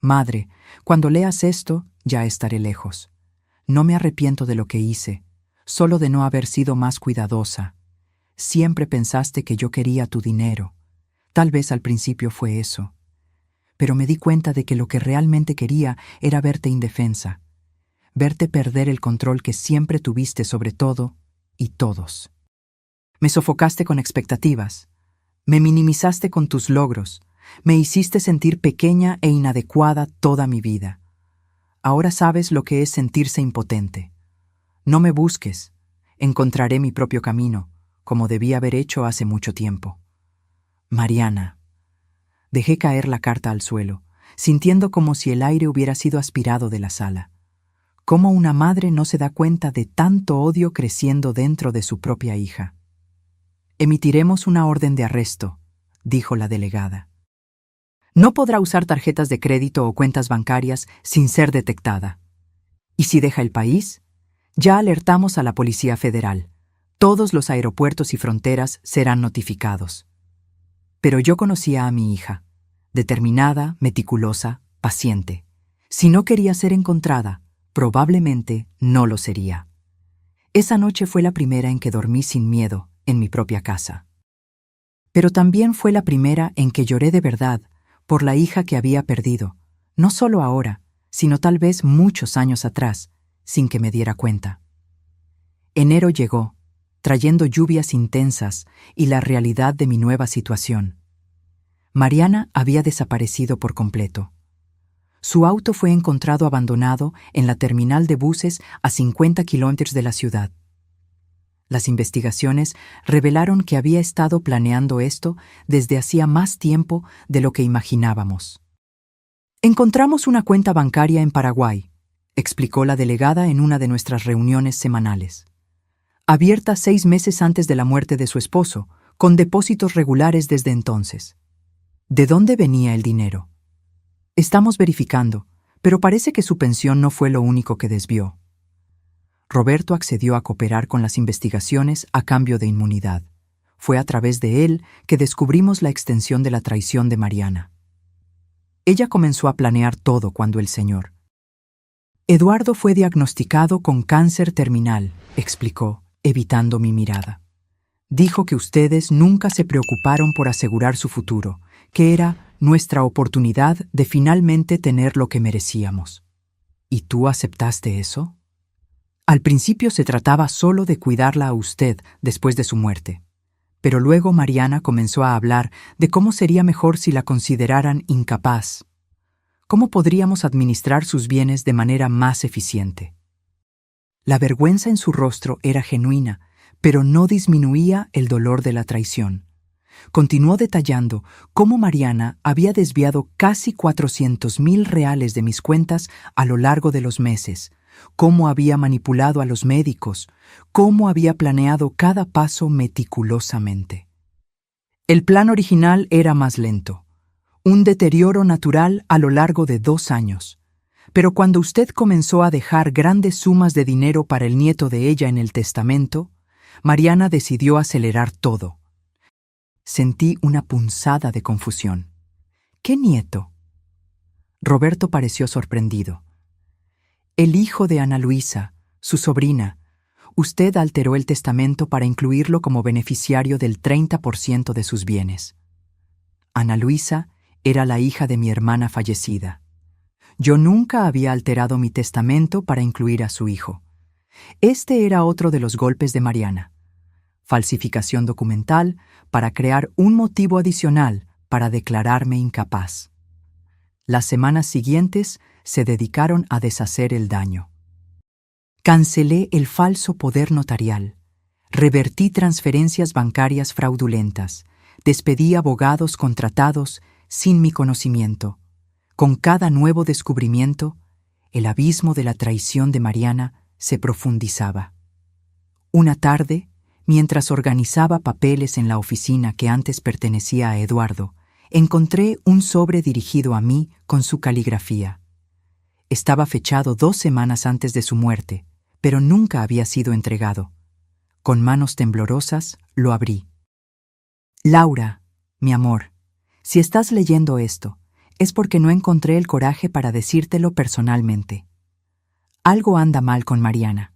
Madre, cuando leas esto, ya estaré lejos. No me arrepiento de lo que hice, solo de no haber sido más cuidadosa. Siempre pensaste que yo quería tu dinero. Tal vez al principio fue eso. Pero me di cuenta de que lo que realmente quería era verte indefensa, verte perder el control que siempre tuviste sobre todo y todos. Me sofocaste con expectativas, me minimizaste con tus logros, me hiciste sentir pequeña e inadecuada toda mi vida. Ahora sabes lo que es sentirse impotente. No me busques, encontraré mi propio camino, como debí haber hecho hace mucho tiempo. Mariana. Dejé caer la carta al suelo, sintiendo como si el aire hubiera sido aspirado de la sala. ¿Cómo una madre no se da cuenta de tanto odio creciendo dentro de su propia hija? Emitiremos una orden de arresto, dijo la delegada. No podrá usar tarjetas de crédito o cuentas bancarias sin ser detectada. ¿Y si deja el país? Ya alertamos a la Policía Federal. Todos los aeropuertos y fronteras serán notificados. Pero yo conocía a mi hija, determinada, meticulosa, paciente. Si no quería ser encontrada, probablemente no lo sería. Esa noche fue la primera en que dormí sin miedo en mi propia casa. Pero también fue la primera en que lloré de verdad por la hija que había perdido, no solo ahora, sino tal vez muchos años atrás, sin que me diera cuenta. Enero llegó, trayendo lluvias intensas y la realidad de mi nueva situación. Mariana había desaparecido por completo. Su auto fue encontrado abandonado en la terminal de buses a 50 kilómetros de la ciudad. Las investigaciones revelaron que había estado planeando esto desde hacía más tiempo de lo que imaginábamos. Encontramos una cuenta bancaria en Paraguay, explicó la delegada en una de nuestras reuniones semanales. Abierta 6 meses antes de la muerte de su esposo, con depósitos regulares desde entonces. ¿De dónde venía el dinero? Estamos verificando, pero parece que su pensión no fue lo único que desvió. Roberto accedió a cooperar con las investigaciones a cambio de inmunidad. Fue a través de él que descubrimos la extensión de la traición de Mariana. Ella comenzó a planear todo cuando el señor Eduardo fue diagnosticado con cáncer terminal, explicó, evitando mi mirada. Dijo que ustedes nunca se preocuparon por asegurar su futuro, que era nuestra oportunidad de finalmente tener lo que merecíamos. ¿Y tú aceptaste eso? Al principio se trataba solo de cuidarla a usted después de su muerte, pero luego Mariana comenzó a hablar de cómo sería mejor si la consideraran incapaz. ¿Cómo podríamos administrar sus bienes de manera más eficiente? La vergüenza en su rostro era genuina, pero no disminuía el dolor de la traición. Continuó detallando cómo Mariana había desviado casi 400,000 reales de mis cuentas a lo largo de los meses, cómo había manipulado a los médicos, cómo había planeado cada paso meticulosamente. El plan original era más lento, un deterioro natural a lo largo de 2 años. Pero cuando usted comenzó a dejar grandes sumas de dinero para el nieto de ella en el testamento, Mariana decidió acelerar todo. Sentí una punzada de confusión. ¿Qué nieto? Roberto pareció sorprendido. El hijo de Ana Luisa, su sobrina. Usted alteró el testamento para incluirlo como beneficiario del 30% de sus bienes. Ana Luisa era la hija de mi hermana fallecida. Yo nunca había alterado mi testamento para incluir a su hijo. Este era otro de los golpes de Mariana. Falsificación documental para crear un motivo adicional para declararme incapaz. Las semanas siguientes se dedicaron a deshacer el daño. Cancelé el falso poder notarial, revertí transferencias bancarias fraudulentas, despedí abogados contratados sin mi conocimiento. Con cada nuevo descubrimiento, el abismo de la traición de Mariana se profundizaba. Una tarde, mientras organizaba papeles en la oficina que antes pertenecía a Eduardo, encontré un sobre dirigido a mí con su caligrafía. Estaba fechado 2 semanas antes de su muerte, pero nunca había sido entregado. Con manos temblorosas, lo abrí. Laura, mi amor, si estás leyendo esto, es porque no encontré el coraje para decírtelo personalmente. Algo anda mal con Mariana.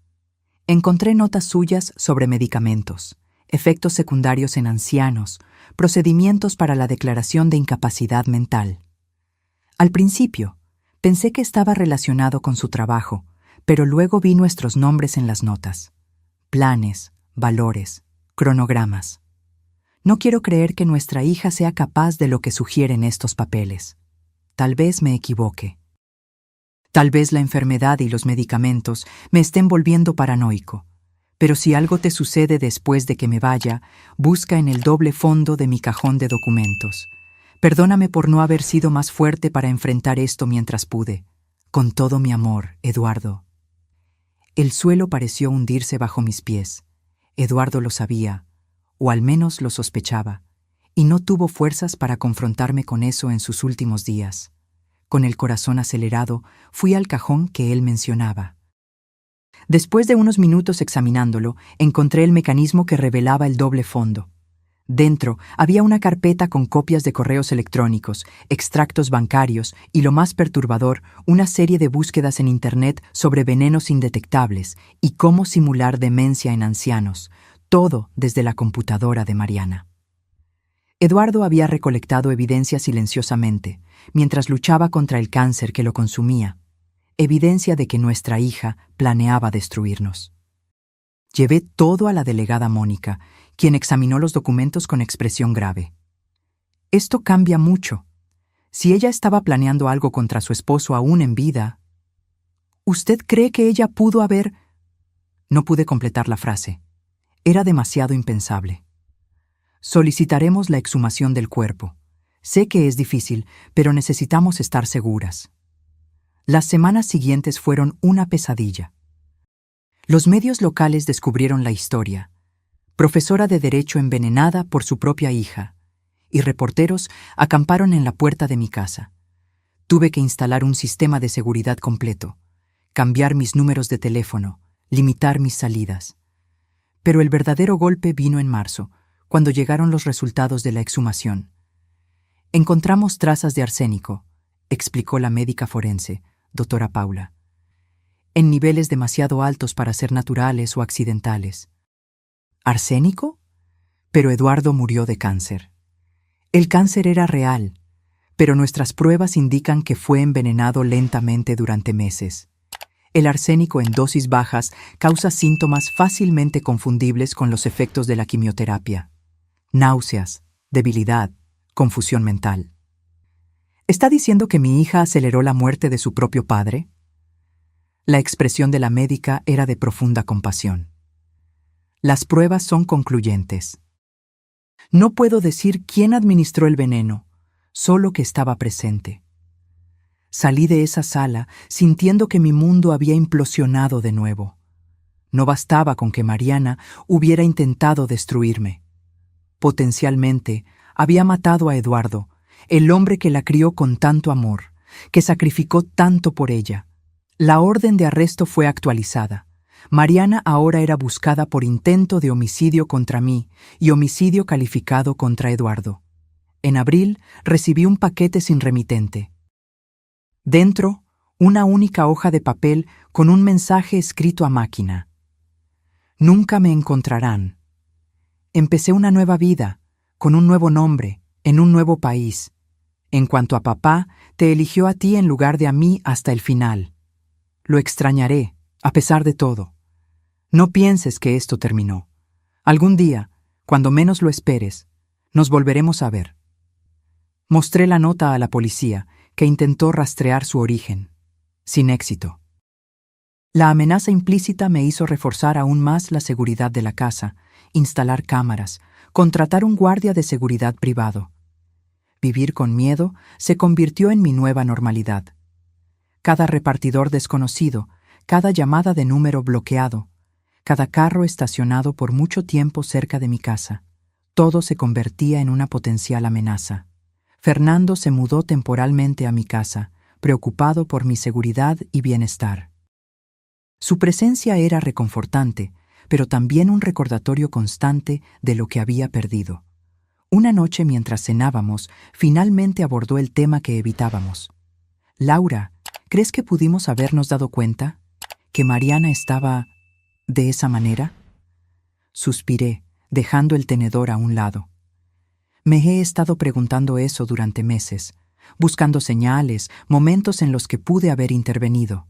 Encontré notas suyas sobre medicamentos, efectos secundarios en ancianos, procedimientos para la declaración de incapacidad mental. Al principio, pensé que estaba relacionado con su trabajo, pero luego vi nuestros nombres en las notas. Planes, valores, cronogramas. No quiero creer que nuestra hija sea capaz de lo que sugieren estos papeles. Tal vez me equivoque. Tal vez la enfermedad y los medicamentos me estén volviendo paranoico. Pero si algo te sucede después de que me vaya, busca en el doble fondo de mi cajón de documentos. Perdóname por no haber sido más fuerte para enfrentar esto mientras pude. Con todo mi amor, Eduardo. El suelo pareció hundirse bajo mis pies. Eduardo lo sabía, o al menos lo sospechaba, y no tuvo fuerzas para confrontarme con eso en sus últimos días. Con el corazón acelerado, fui al cajón que él mencionaba. Después de unos minutos examinándolo, encontré el mecanismo que revelaba el doble fondo. Dentro había una carpeta con copias de correos electrónicos, extractos bancarios y, lo más perturbador, una serie de búsquedas en Internet sobre venenos indetectables y cómo simular demencia en ancianos, todo desde la computadora de Mariana. Eduardo había recolectado evidencia silenciosamente, mientras luchaba contra el cáncer que lo consumía, evidencia de que nuestra hija planeaba destruirnos. Llevé todo a la delegada Mónica, quien examinó los documentos con expresión grave. Esto cambia mucho. Si ella estaba planeando algo contra su esposo aún en vida, ¿usted cree que ella pudo haber...? No pude completar la frase. Era demasiado impensable. Solicitaremos la exhumación del cuerpo. Sé que es difícil, pero necesitamos estar seguras. Las semanas siguientes fueron una pesadilla. Los medios locales descubrieron la historia. Profesora de Derecho envenenada por su propia hija, y reporteros acamparon en la puerta de mi casa. Tuve que instalar un sistema de seguridad completo, cambiar mis números de teléfono, limitar mis salidas. Pero el verdadero golpe vino en marzo, cuando llegaron los resultados de la exhumación. Encontramos trazas de arsénico, explicó la médica forense, doctora Paula, en niveles demasiado altos para ser naturales o accidentales. ¿Arsénico? pero Eduardo murió de cáncer. El cáncer era real, pero nuestras pruebas indican que fue envenenado lentamente durante meses. El arsénico en dosis bajas causa síntomas fácilmente confundibles con los efectos de la quimioterapia: náuseas, debilidad, confusión mental. ¿Está diciendo que mi hija aceleró la muerte de su propio padre? La expresión de la médica era de profunda compasión. Las pruebas son concluyentes. No puedo decir quién administró el veneno, solo que estaba presente. Salí de esa sala sintiendo que mi mundo había implosionado de nuevo. No bastaba con que Mariana hubiera intentado destruirme. Potencialmente, había matado a Eduardo, el hombre que la crió con tanto amor, que sacrificó tanto por ella. La orden de arresto fue actualizada. Mariana ahora era buscada por intento de homicidio contra mí y homicidio calificado contra Eduardo. En abril recibí un paquete sin remitente. Dentro, una única hoja de papel con un mensaje escrito a máquina. Nunca me encontrarán. Empecé una nueva vida, con un nuevo nombre, en un nuevo país. En cuanto a papá, te eligió a ti en lugar de a mí hasta el final. Lo extrañaré, a pesar de todo. No pienses que esto terminó. Algún día, cuando menos lo esperes, nos volveremos a ver. Mostré la nota a la policía, que intentó rastrear su origen. Sin éxito. La amenaza implícita me hizo reforzar aún más la seguridad de la casa, instalar cámaras, contratar un guardia de seguridad privado. Vivir con miedo se convirtió en mi nueva normalidad. Cada repartidor desconocido, cada llamada de número bloqueado, cada carro estacionado por mucho tiempo cerca de mi casa, todo se convertía en una potencial amenaza. Fernando se mudó temporalmente a mi casa, preocupado por mi seguridad y bienestar. Su presencia era reconfortante, pero también un recordatorio constante de lo que había perdido. Una noche mientras cenábamos, finalmente abordó el tema que evitábamos. Laura, ¿crees que pudimos habernos dado cuenta que Mariana estaba de esa manera? Suspiré, dejando el tenedor a un lado. Me he estado preguntando eso durante meses, buscando señales, momentos en los que pude haber intervenido.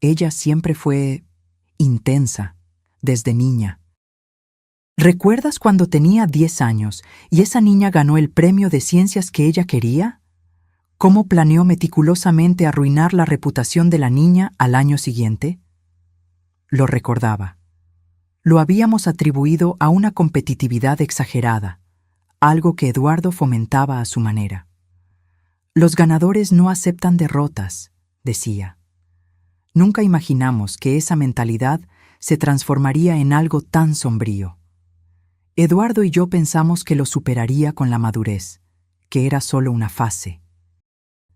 Ella siempre fue intensa, desde niña. ¿Recuerdas cuando tenía 10 años y esa niña ganó el premio de ciencias que ella quería? ¿Cómo planeó meticulosamente arruinar la reputación de la niña al año siguiente? Lo recordaba. Lo habíamos atribuido a una competitividad exagerada, algo que Eduardo fomentaba a su manera. Los ganadores no aceptan derrotas, decía. Nunca imaginamos que esa mentalidad se transformaría en algo tan sombrío. Eduardo y yo pensamos que lo superaría con la madurez, que era solo una fase.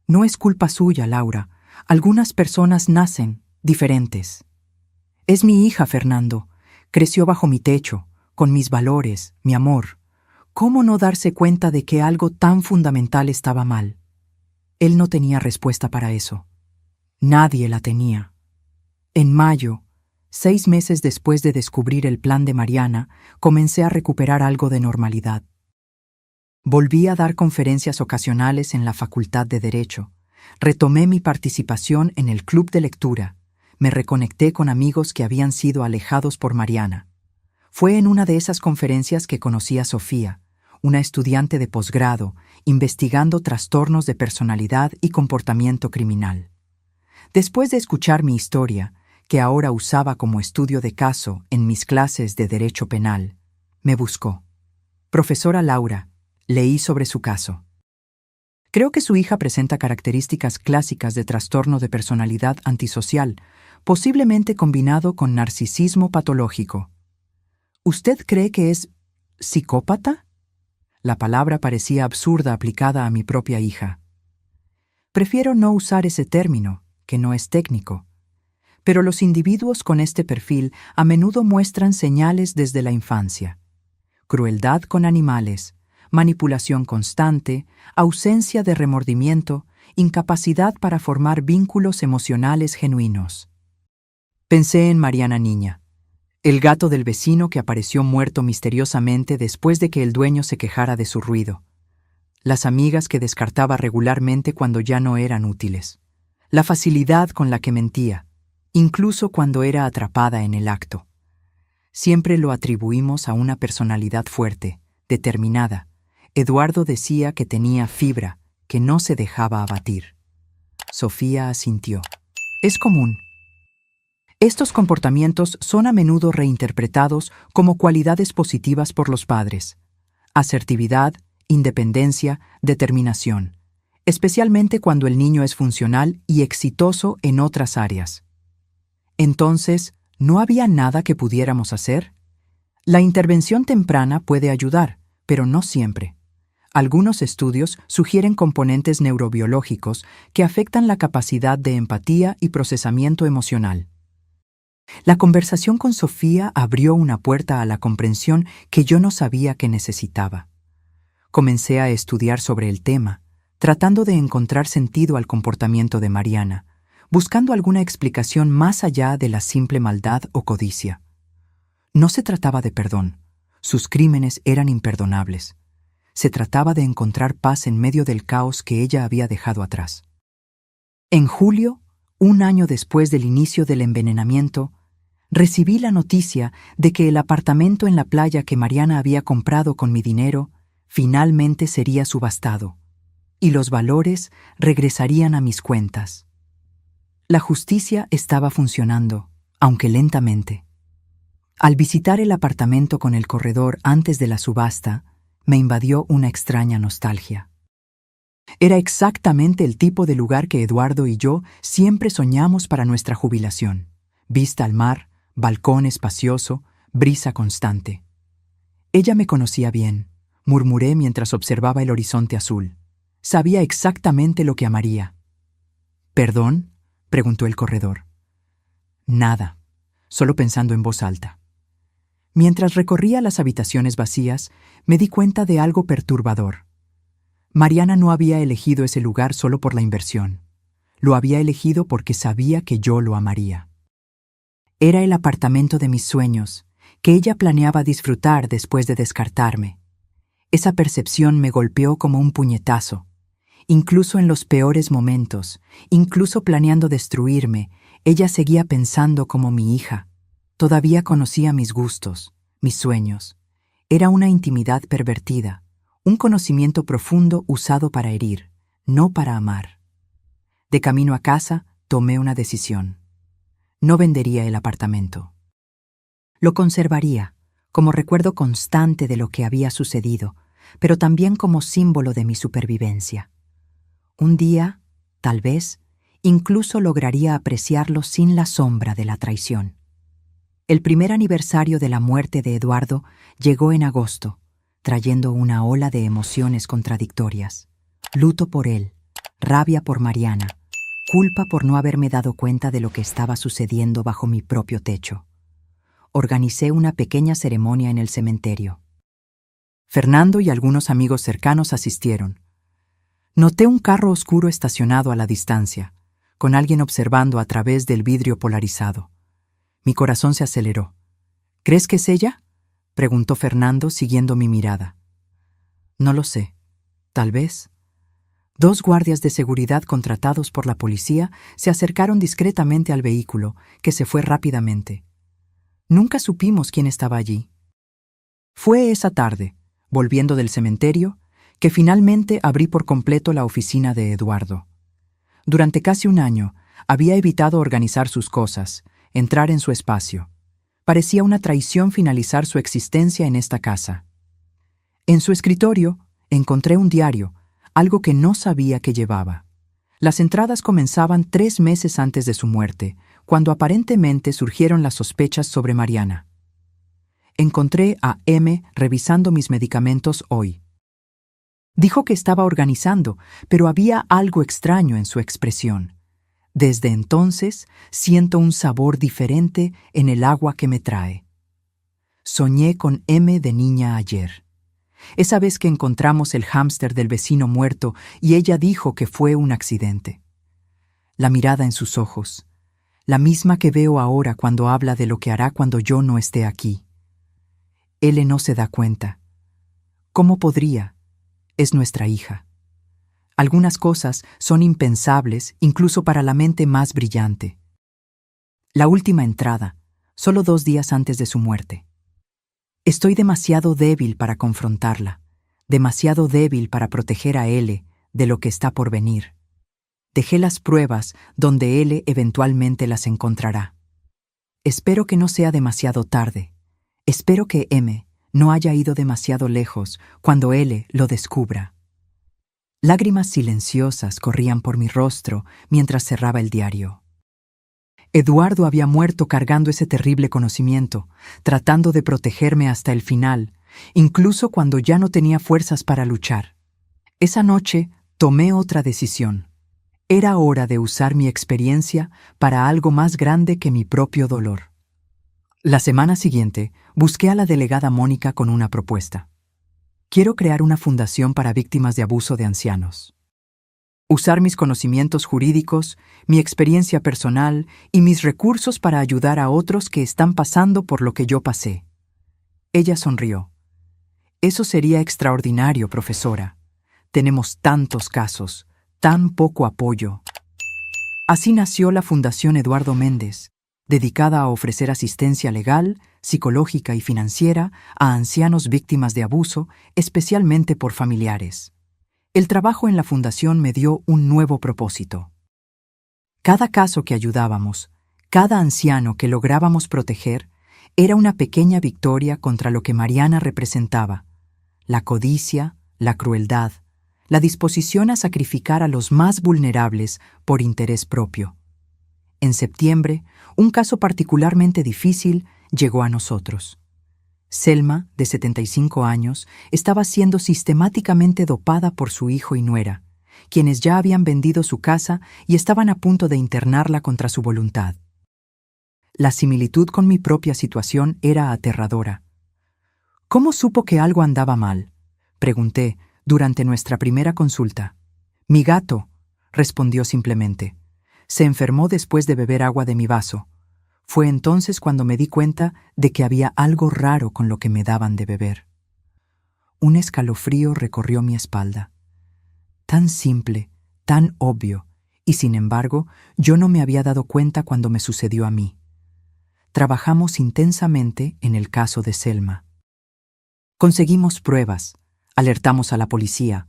No es culpa suya, Laura. Algunas personas nacen diferentes. Es mi hija, Fernando. Creció bajo mi techo, con mis valores, mi amor. ¿Cómo no darse cuenta de que algo tan fundamental estaba mal? Él no tenía respuesta para eso. Nadie la tenía. En mayo, 6 meses después de descubrir el plan de Mariana, comencé a recuperar algo de normalidad. Volví a dar conferencias ocasionales en la Facultad de Derecho. Retomé mi participación en el club de lectura. Me reconecté con amigos que habían sido alejados por Mariana. Fue en una de esas conferencias que conocí a Sofía, una estudiante de posgrado, investigando trastornos de personalidad y comportamiento criminal. Después de escuchar mi historia, que ahora usaba como estudio de caso en mis clases de Derecho Penal, me buscó. Profesora Laura, leí sobre su caso. Creo que su hija presenta características clásicas de trastorno de personalidad antisocial, posiblemente combinado con narcisismo patológico. ¿Usted cree que es psicópata? La palabra parecía absurda aplicada a mi propia hija. Prefiero no usar ese término, que no es técnico. Pero los individuos con este perfil a menudo muestran señales desde la infancia. Crueldad con animales, manipulación constante, ausencia de remordimiento, incapacidad para formar vínculos emocionales genuinos. Pensé en Mariana niña. El gato del vecino que apareció muerto misteriosamente después de que el dueño se quejara de su ruido. Las amigas que descartaba regularmente cuando ya no eran útiles. La facilidad con la que mentía, incluso cuando era atrapada en el acto. Siempre lo atribuimos a una personalidad fuerte, determinada. Eduardo decía que tenía fibra, que no se dejaba abatir. Sofía asintió. Es común. Estos comportamientos son a menudo reinterpretados como cualidades positivas por los padres. Asertividad, independencia, determinación, especialmente cuando el niño es funcional y exitoso en otras áreas. Entonces, ¿no había nada que pudiéramos hacer? La intervención temprana puede ayudar, pero no siempre. Algunos estudios sugieren componentes neurobiológicos que afectan la capacidad de empatía y procesamiento emocional. La conversación con Sofía abrió una puerta a la comprensión que yo no sabía que necesitaba. Comencé a estudiar sobre el tema, tratando de encontrar sentido al comportamiento de Mariana, buscando alguna explicación más allá de la simple maldad o codicia. No se trataba de perdón, sus crímenes eran imperdonables. Se trataba de encontrar paz en medio del caos que ella había dejado atrás. En julio, un año después del inicio del envenenamiento, recibí la noticia de que el apartamento en la playa que Mariana había comprado con mi dinero finalmente sería subastado, y los valores regresarían a mis cuentas. La justicia estaba funcionando, aunque lentamente. Al visitar el apartamento con el corredor antes de la subasta, me invadió una extraña nostalgia. Era exactamente el tipo de lugar que Eduardo y yo siempre soñamos para nuestra jubilación. Vista al mar, balcón espacioso, brisa constante. Ella me conocía bien, murmuré mientras observaba el horizonte azul. Sabía exactamente lo que amaría. ¿Perdón?, preguntó el corredor. Nada, solo pensando en voz alta. Mientras recorría las habitaciones vacías, me di cuenta de algo perturbador. Mariana no había elegido ese lugar solo por la inversión. Lo había elegido porque sabía que yo lo amaría. Era el apartamento de mis sueños, que ella planeaba disfrutar después de descartarme. Esa percepción me golpeó como un puñetazo. Incluso en los peores momentos, incluso planeando destruirme, ella seguía pensando como mi hija. Todavía conocía mis gustos, mis sueños. Era una intimidad pervertida, un conocimiento profundo usado para herir, no para amar. De camino a casa, tomé una decisión. No vendería el apartamento. Lo conservaría, como recuerdo constante de lo que había sucedido, pero también como símbolo de mi supervivencia. Un día, tal vez, incluso lograría apreciarlo sin la sombra de la traición. El primer aniversario de la muerte de Eduardo llegó en agosto, trayendo una ola de emociones contradictorias. Luto por él, rabia por Mariana, culpa por no haberme dado cuenta de lo que estaba sucediendo bajo mi propio techo. Organicé una pequeña ceremonia en el cementerio. Fernando y algunos amigos cercanos asistieron. Noté un carro oscuro estacionado a la distancia, con alguien observando a través del vidrio polarizado. Mi corazón se aceleró. ¿Crees que es ella?, preguntó Fernando siguiendo mi mirada. No lo sé. Tal vez. 2 guardias de seguridad contratados por la policía se acercaron discretamente al vehículo, que se fue rápidamente. Nunca supimos quién estaba allí. Fue esa tarde, volviendo del cementerio, que finalmente abrí por completo la oficina de Eduardo. Durante casi un año, había evitado organizar sus cosas, entrar en su espacio. Parecía una traición finalizar su existencia en esta casa. En su escritorio, encontré un diario, algo que no sabía que llevaba. Las entradas comenzaban 3 meses antes de su muerte, cuando aparentemente surgieron las sospechas sobre Mariana. Encontré a M revisando mis medicamentos hoy. Dijo que estaba organizando, pero había algo extraño en su expresión. Desde entonces siento un sabor diferente en el agua que me trae. Soñé con M de niña ayer. Esa vez que encontramos el hámster del vecino muerto y ella dijo que fue un accidente. La mirada en sus ojos, la misma que veo ahora cuando habla de lo que hará cuando yo no esté aquí. Él no se da cuenta. ¿Cómo podría? Es nuestra hija. Algunas cosas son impensables incluso para la mente más brillante. La última entrada, solo 2 días antes de su muerte. Estoy demasiado débil para confrontarla, demasiado débil para proteger a L de lo que está por venir. Dejé las pruebas donde L eventualmente las encontrará. Espero que no sea demasiado tarde. Espero que M no haya ido demasiado lejos cuando L lo descubra. Lágrimas silenciosas corrían por mi rostro mientras cerraba el diario. Eduardo había muerto cargando ese terrible conocimiento, tratando de protegerme hasta el final, incluso cuando ya no tenía fuerzas para luchar. Esa noche tomé otra decisión. Era hora de usar mi experiencia para algo más grande que mi propio dolor. La semana siguiente, busqué a la delegada Mónica con una propuesta. Quiero crear una fundación para víctimas de abuso de ancianos. Usar mis conocimientos jurídicos, mi experiencia personal y mis recursos para ayudar a otros que están pasando por lo que yo pasé. Ella sonrió. Eso sería extraordinario, profesora. Tenemos tantos casos, tan poco apoyo. Así nació la Fundación Eduardo Méndez, dedicada a ofrecer asistencia legal, psicológica y financiera a ancianos víctimas de abuso, especialmente por familiares. El trabajo en la fundación me dio un nuevo propósito. Cada caso que ayudábamos, cada anciano que lográbamos proteger, era una pequeña victoria contra lo que Mariana representaba: la codicia, la crueldad, la disposición a sacrificar a los más vulnerables por interés propio. En septiembre, un caso particularmente difícil llegó a nosotros. Selma, de 75 años, estaba siendo sistemáticamente dopada por su hijo y nuera, quienes ya habían vendido su casa y estaban a punto de internarla contra su voluntad. La similitud con mi propia situación era aterradora. ¿Cómo supo que algo andaba mal?, pregunté durante nuestra primera consulta. Mi gato, respondió simplemente. Se enfermó después de beber agua de mi vaso. Fue entonces cuando me di cuenta de que había algo raro con lo que me daban de beber. Un escalofrío recorrió mi espalda. Tan simple, tan obvio, y sin embargo, yo no me había dado cuenta cuando me sucedió a mí. Trabajamos intensamente en el caso de Selma. Conseguimos pruebas, alertamos a la policía,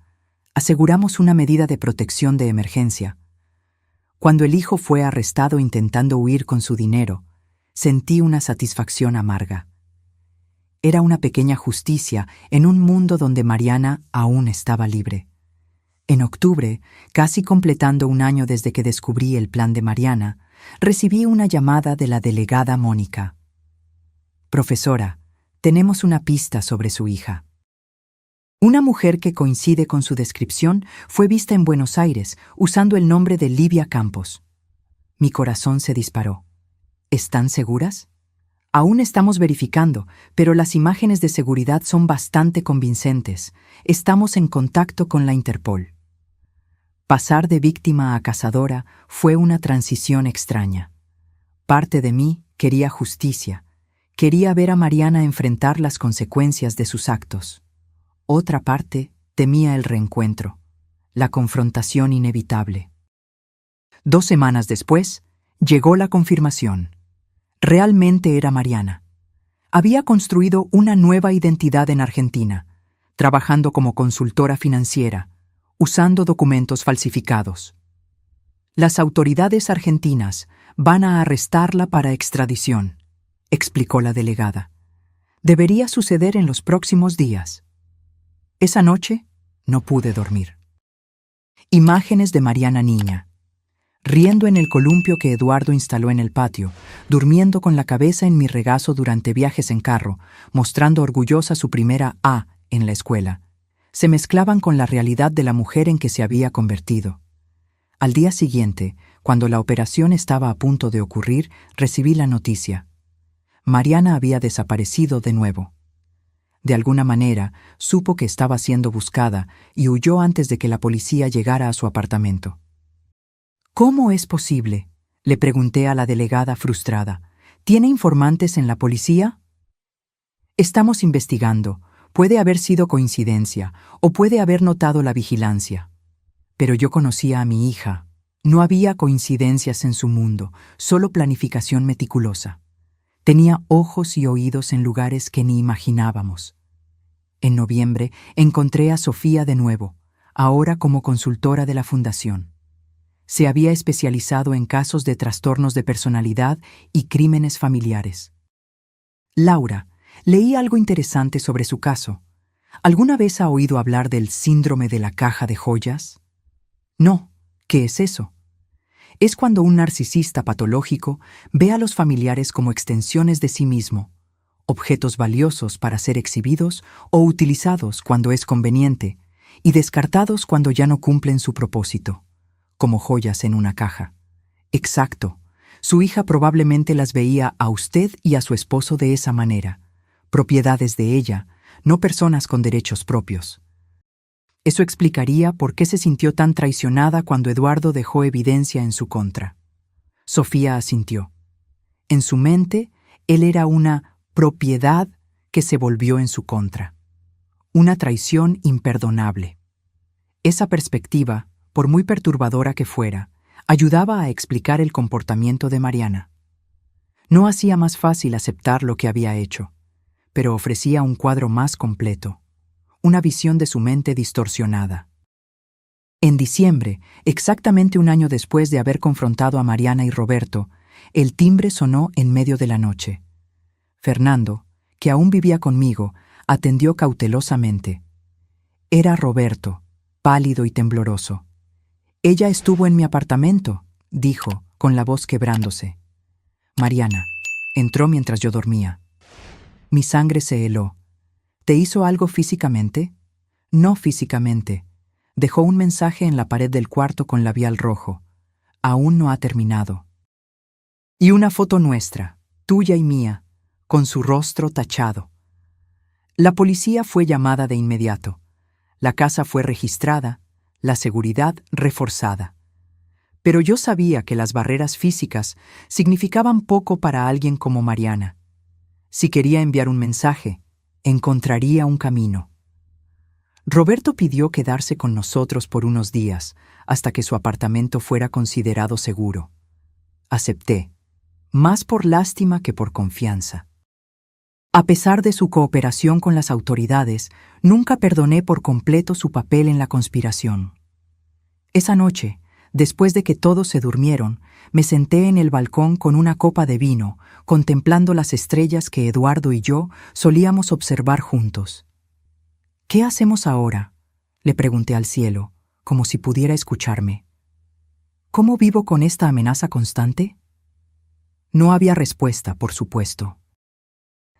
aseguramos una medida de protección de emergencia. Cuando el hijo fue arrestado intentando huir con su dinero, sentí una satisfacción amarga. Era una pequeña justicia en un mundo donde Mariana aún estaba libre. En octubre, casi completando 1 año desde que descubrí el plan de Mariana, recibí una llamada de la delegada Mónica. Profesora, tenemos una pista sobre su hija. Una mujer que coincide con su descripción fue vista en Buenos Aires usando el nombre de Livia Campos. Mi corazón se disparó. ¿Están seguras? Aún estamos verificando, pero las imágenes de seguridad son bastante convincentes. Estamos en contacto con la Interpol. Pasar de víctima a cazadora fue una transición extraña. Parte de mí quería justicia. Quería ver a Mariana enfrentar las consecuencias de sus actos. Otra parte temía el reencuentro, la confrontación inevitable. 2 semanas después, llegó la confirmación. Realmente era Mariana. Había construido una nueva identidad en Argentina, trabajando como consultora financiera, usando documentos falsificados. Las autoridades argentinas van a arrestarla para extradición, explicó la delegada. Debería suceder en los próximos días. Esa noche no pude dormir. Imágenes de Mariana niña, riendo en el columpio que Eduardo instaló en el patio, durmiendo con la cabeza en mi regazo durante viajes en carro, mostrando orgullosa su primera A en la escuela, se mezclaban con la realidad de la mujer en que se había convertido. Al día siguiente, cuando la operación estaba a punto de ocurrir, recibí la noticia. Mariana había desaparecido de nuevo. De alguna manera, supo que estaba siendo buscada y huyó antes de que la policía llegara a su apartamento. ¿Cómo es posible?, Le pregunté a la delegada frustrada. ¿Tiene informantes en la policía? Estamos investigando. Puede haber sido coincidencia, o puede haber notado la vigilancia. Pero yo conocía a mi hija. No había coincidencias en su mundo, solo planificación meticulosa. Tenía ojos y oídos en lugares que ni imaginábamos. En noviembre encontré a Sofía de nuevo, ahora como consultora de la fundación. Se había especializado en casos de trastornos de personalidad y crímenes familiares. Laura, leí algo interesante sobre su caso. ¿Alguna vez ha oído hablar del síndrome de la caja de joyas? No. ¿Qué es eso? Es cuando un narcisista patológico ve a los familiares como extensiones de sí mismo, objetos valiosos para ser exhibidos o utilizados cuando es conveniente y descartados cuando ya no cumplen su propósito, como joyas en una caja. Exacto. Su hija probablemente las veía a usted y a su esposo de esa manera, propiedades de ella, no personas con derechos propios. Eso explicaría por qué se sintió tan traicionada cuando Eduardo dejó evidencia en su contra. Sofía asintió. En su mente, él era una propiedad que se volvió en su contra. Una traición imperdonable. Esa perspectiva, por muy perturbadora que fuera, ayudaba a explicar el comportamiento de Mariana. No hacía más fácil aceptar lo que había hecho, pero ofrecía un cuadro más completo. Una visión de su mente distorsionada. En diciembre, exactamente un año después de haber confrontado a Mariana y Roberto, el timbre sonó en medio de la noche. Fernando, que aún vivía conmigo, atendió cautelosamente. Era Roberto, pálido y tembloroso. «Ella estuvo en mi apartamento», dijo, con la voz quebrándose. Mariana entró mientras yo dormía. Mi sangre se heló. ¿Te hizo algo físicamente? No físicamente. Dejó un mensaje en la pared del cuarto con labial rojo. Aún no ha terminado. Y una foto nuestra, tuya y mía, con su rostro tachado. La policía fue llamada de inmediato. La casa fue registrada, la seguridad reforzada. Pero yo sabía que las barreras físicas significaban poco para alguien como Mariana. Si quería enviar un mensaje, encontraría un camino. Roberto pidió quedarse con nosotros por unos días, hasta que su apartamento fuera considerado seguro. Acepté, más por lástima que por confianza. A pesar de su cooperación con las autoridades, nunca perdoné por completo su papel en la conspiración. Esa noche, después de que todos se durmieron, me senté en el balcón con una copa de vino, contemplando las estrellas que Eduardo y yo solíamos observar juntos. «¿Qué hacemos ahora?», le pregunté al cielo, como si pudiera escucharme. «¿Cómo vivo con esta amenaza constante?». No había respuesta, por supuesto.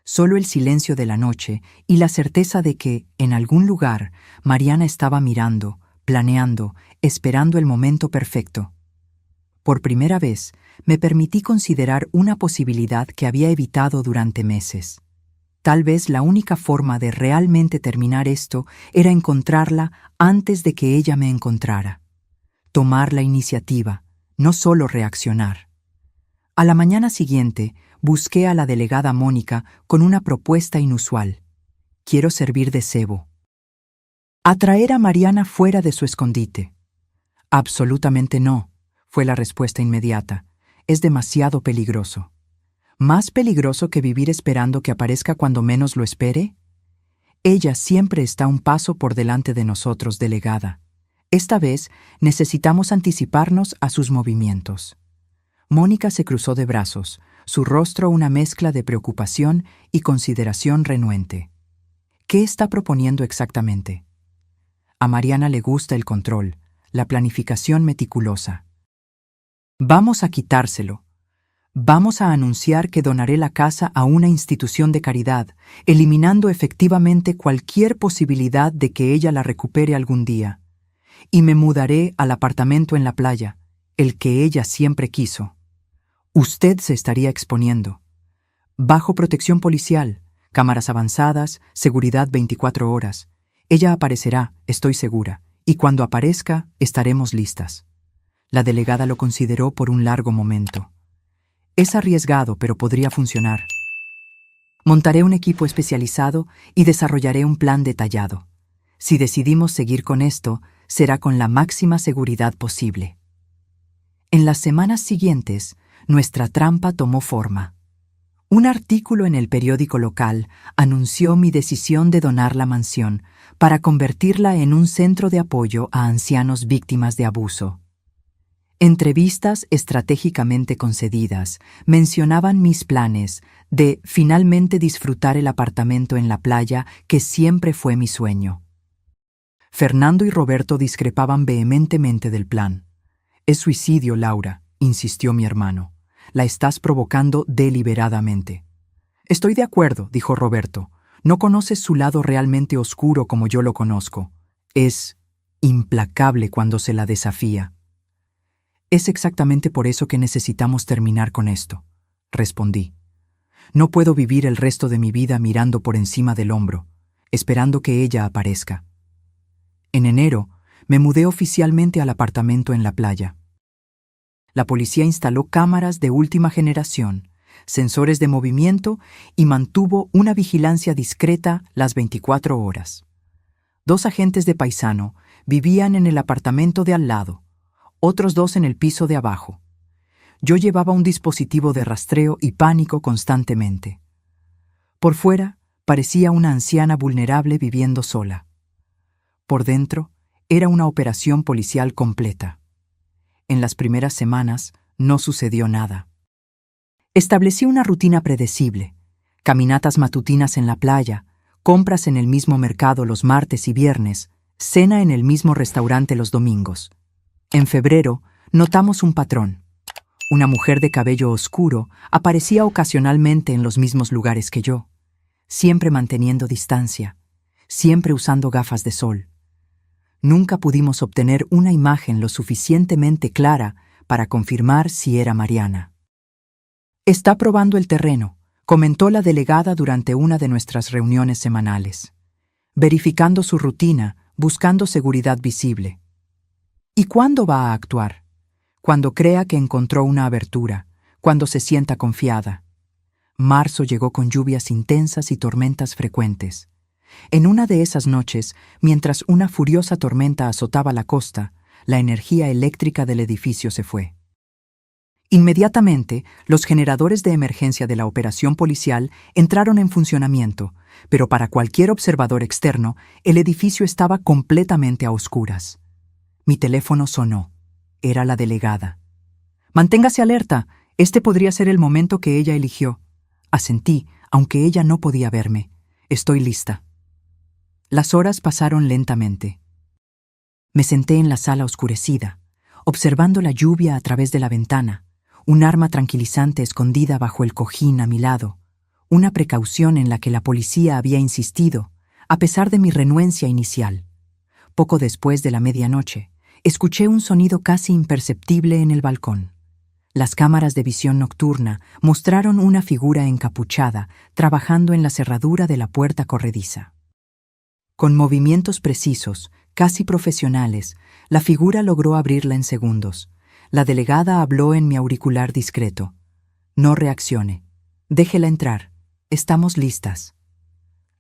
Solo el silencio de la noche y la certeza de que, en algún lugar, Mariana estaba mirando, planeando, esperando el momento perfecto. Por primera vez, me permití considerar una posibilidad que había evitado durante meses. Tal vez la única forma de realmente terminar esto era encontrarla antes de que ella me encontrara. Tomar la iniciativa, no solo reaccionar. A la mañana siguiente, busqué a la delegada Mónica con una propuesta inusual. «Quiero servir de cebo». Atraer a Mariana fuera de su escondite. «Absolutamente no», fue la respuesta inmediata. «Es demasiado peligroso». ¿Más peligroso que vivir esperando que aparezca cuando menos lo espere? Ella siempre está un paso por delante de nosotros, delegada. Esta vez necesitamos anticiparnos a sus movimientos. Mónica se cruzó de brazos, su rostro una mezcla de preocupación y consideración renuente. ¿Qué está proponiendo exactamente? A Mariana le gusta el control, la planificación meticulosa. Vamos a quitárselo. Vamos a anunciar que donaré la casa a una institución de caridad, eliminando efectivamente cualquier posibilidad de que ella la recupere algún día. Y me mudaré al apartamento en la playa, el que ella siempre quiso. Usted se estaría exponiendo. Bajo protección policial, cámaras avanzadas, seguridad 24 horas. Ella aparecerá, estoy segura, y cuando aparezca, estaremos listas. La delegada lo consideró por un largo momento. Es arriesgado, pero podría funcionar. Montaré un equipo especializado y desarrollaré un plan detallado. Si decidimos seguir con esto, será con la máxima seguridad posible. En las semanas siguientes, nuestra trampa tomó forma. Un artículo en el periódico local anunció mi decisión de donar la mansión para convertirla en un centro de apoyo a ancianos víctimas de abuso. Entrevistas estratégicamente concedidas mencionaban mis planes de finalmente disfrutar el apartamento en la playa que siempre fue mi sueño. Fernando y Roberto discrepaban vehementemente del plan. «Es suicidio, Laura», insistió mi hermano. «La estás provocando deliberadamente». «Estoy de acuerdo», dijo Roberto. «No conoces su lado realmente oscuro como yo lo conozco. Es implacable cuando se la desafía». «Es exactamente por eso que necesitamos terminar con esto», respondí. «No puedo vivir el resto de mi vida mirando por encima del hombro, esperando que ella aparezca». En enero, me mudé oficialmente al apartamento en la playa. La policía instaló cámaras de última generación, sensores de movimiento y mantuvo una vigilancia discreta las 24 horas. 2 agentes de paisano vivían en el apartamento de al lado, otros 2 en el piso de abajo. Yo llevaba un dispositivo de rastreo y pánico constantemente. Por fuera, parecía una anciana vulnerable viviendo sola. Por dentro, era una operación policial completa. En las primeras semanas, no sucedió nada. Establecí una rutina predecible: caminatas matutinas en la playa, compras en el mismo mercado los martes y viernes, cena en el mismo restaurante los domingos. En febrero, notamos un patrón. Una mujer de cabello oscuro aparecía ocasionalmente en los mismos lugares que yo, siempre manteniendo distancia, siempre usando gafas de sol. Nunca pudimos obtener una imagen lo suficientemente clara para confirmar si era Mariana. «Está probando el terreno», comentó la delegada durante una de nuestras reuniones semanales. «Verificando su rutina, buscando seguridad visible». «¿Y cuándo va a actuar?» «Cuando crea que encontró una abertura, cuando se sienta confiada». Marzo llegó con lluvias intensas y tormentas frecuentes. En una de esas noches, mientras una furiosa tormenta azotaba la costa, la energía eléctrica del edificio se fue. Inmediatamente, los generadores de emergencia de la operación policial entraron en funcionamiento, pero para cualquier observador externo, el edificio estaba completamente a oscuras. Mi teléfono sonó. Era la delegada. «Manténgase alerta. Este podría ser el momento que ella eligió». Asentí, aunque ella no podía verme. «Estoy lista». Las horas pasaron lentamente. Me senté en la sala oscurecida, observando la lluvia a través de la ventana, un arma tranquilizante escondida bajo el cojín a mi lado, una precaución en la que la policía había insistido, a pesar de mi renuencia inicial. Poco después de la medianoche, escuché un sonido casi imperceptible en el balcón. Las cámaras de visión nocturna mostraron una figura encapuchada trabajando en la cerradura de la puerta corrediza. Con movimientos precisos, casi profesionales, la figura logró abrirla en segundos. La delegada habló en mi auricular discreto. «No reaccione. Déjela entrar. Estamos listas».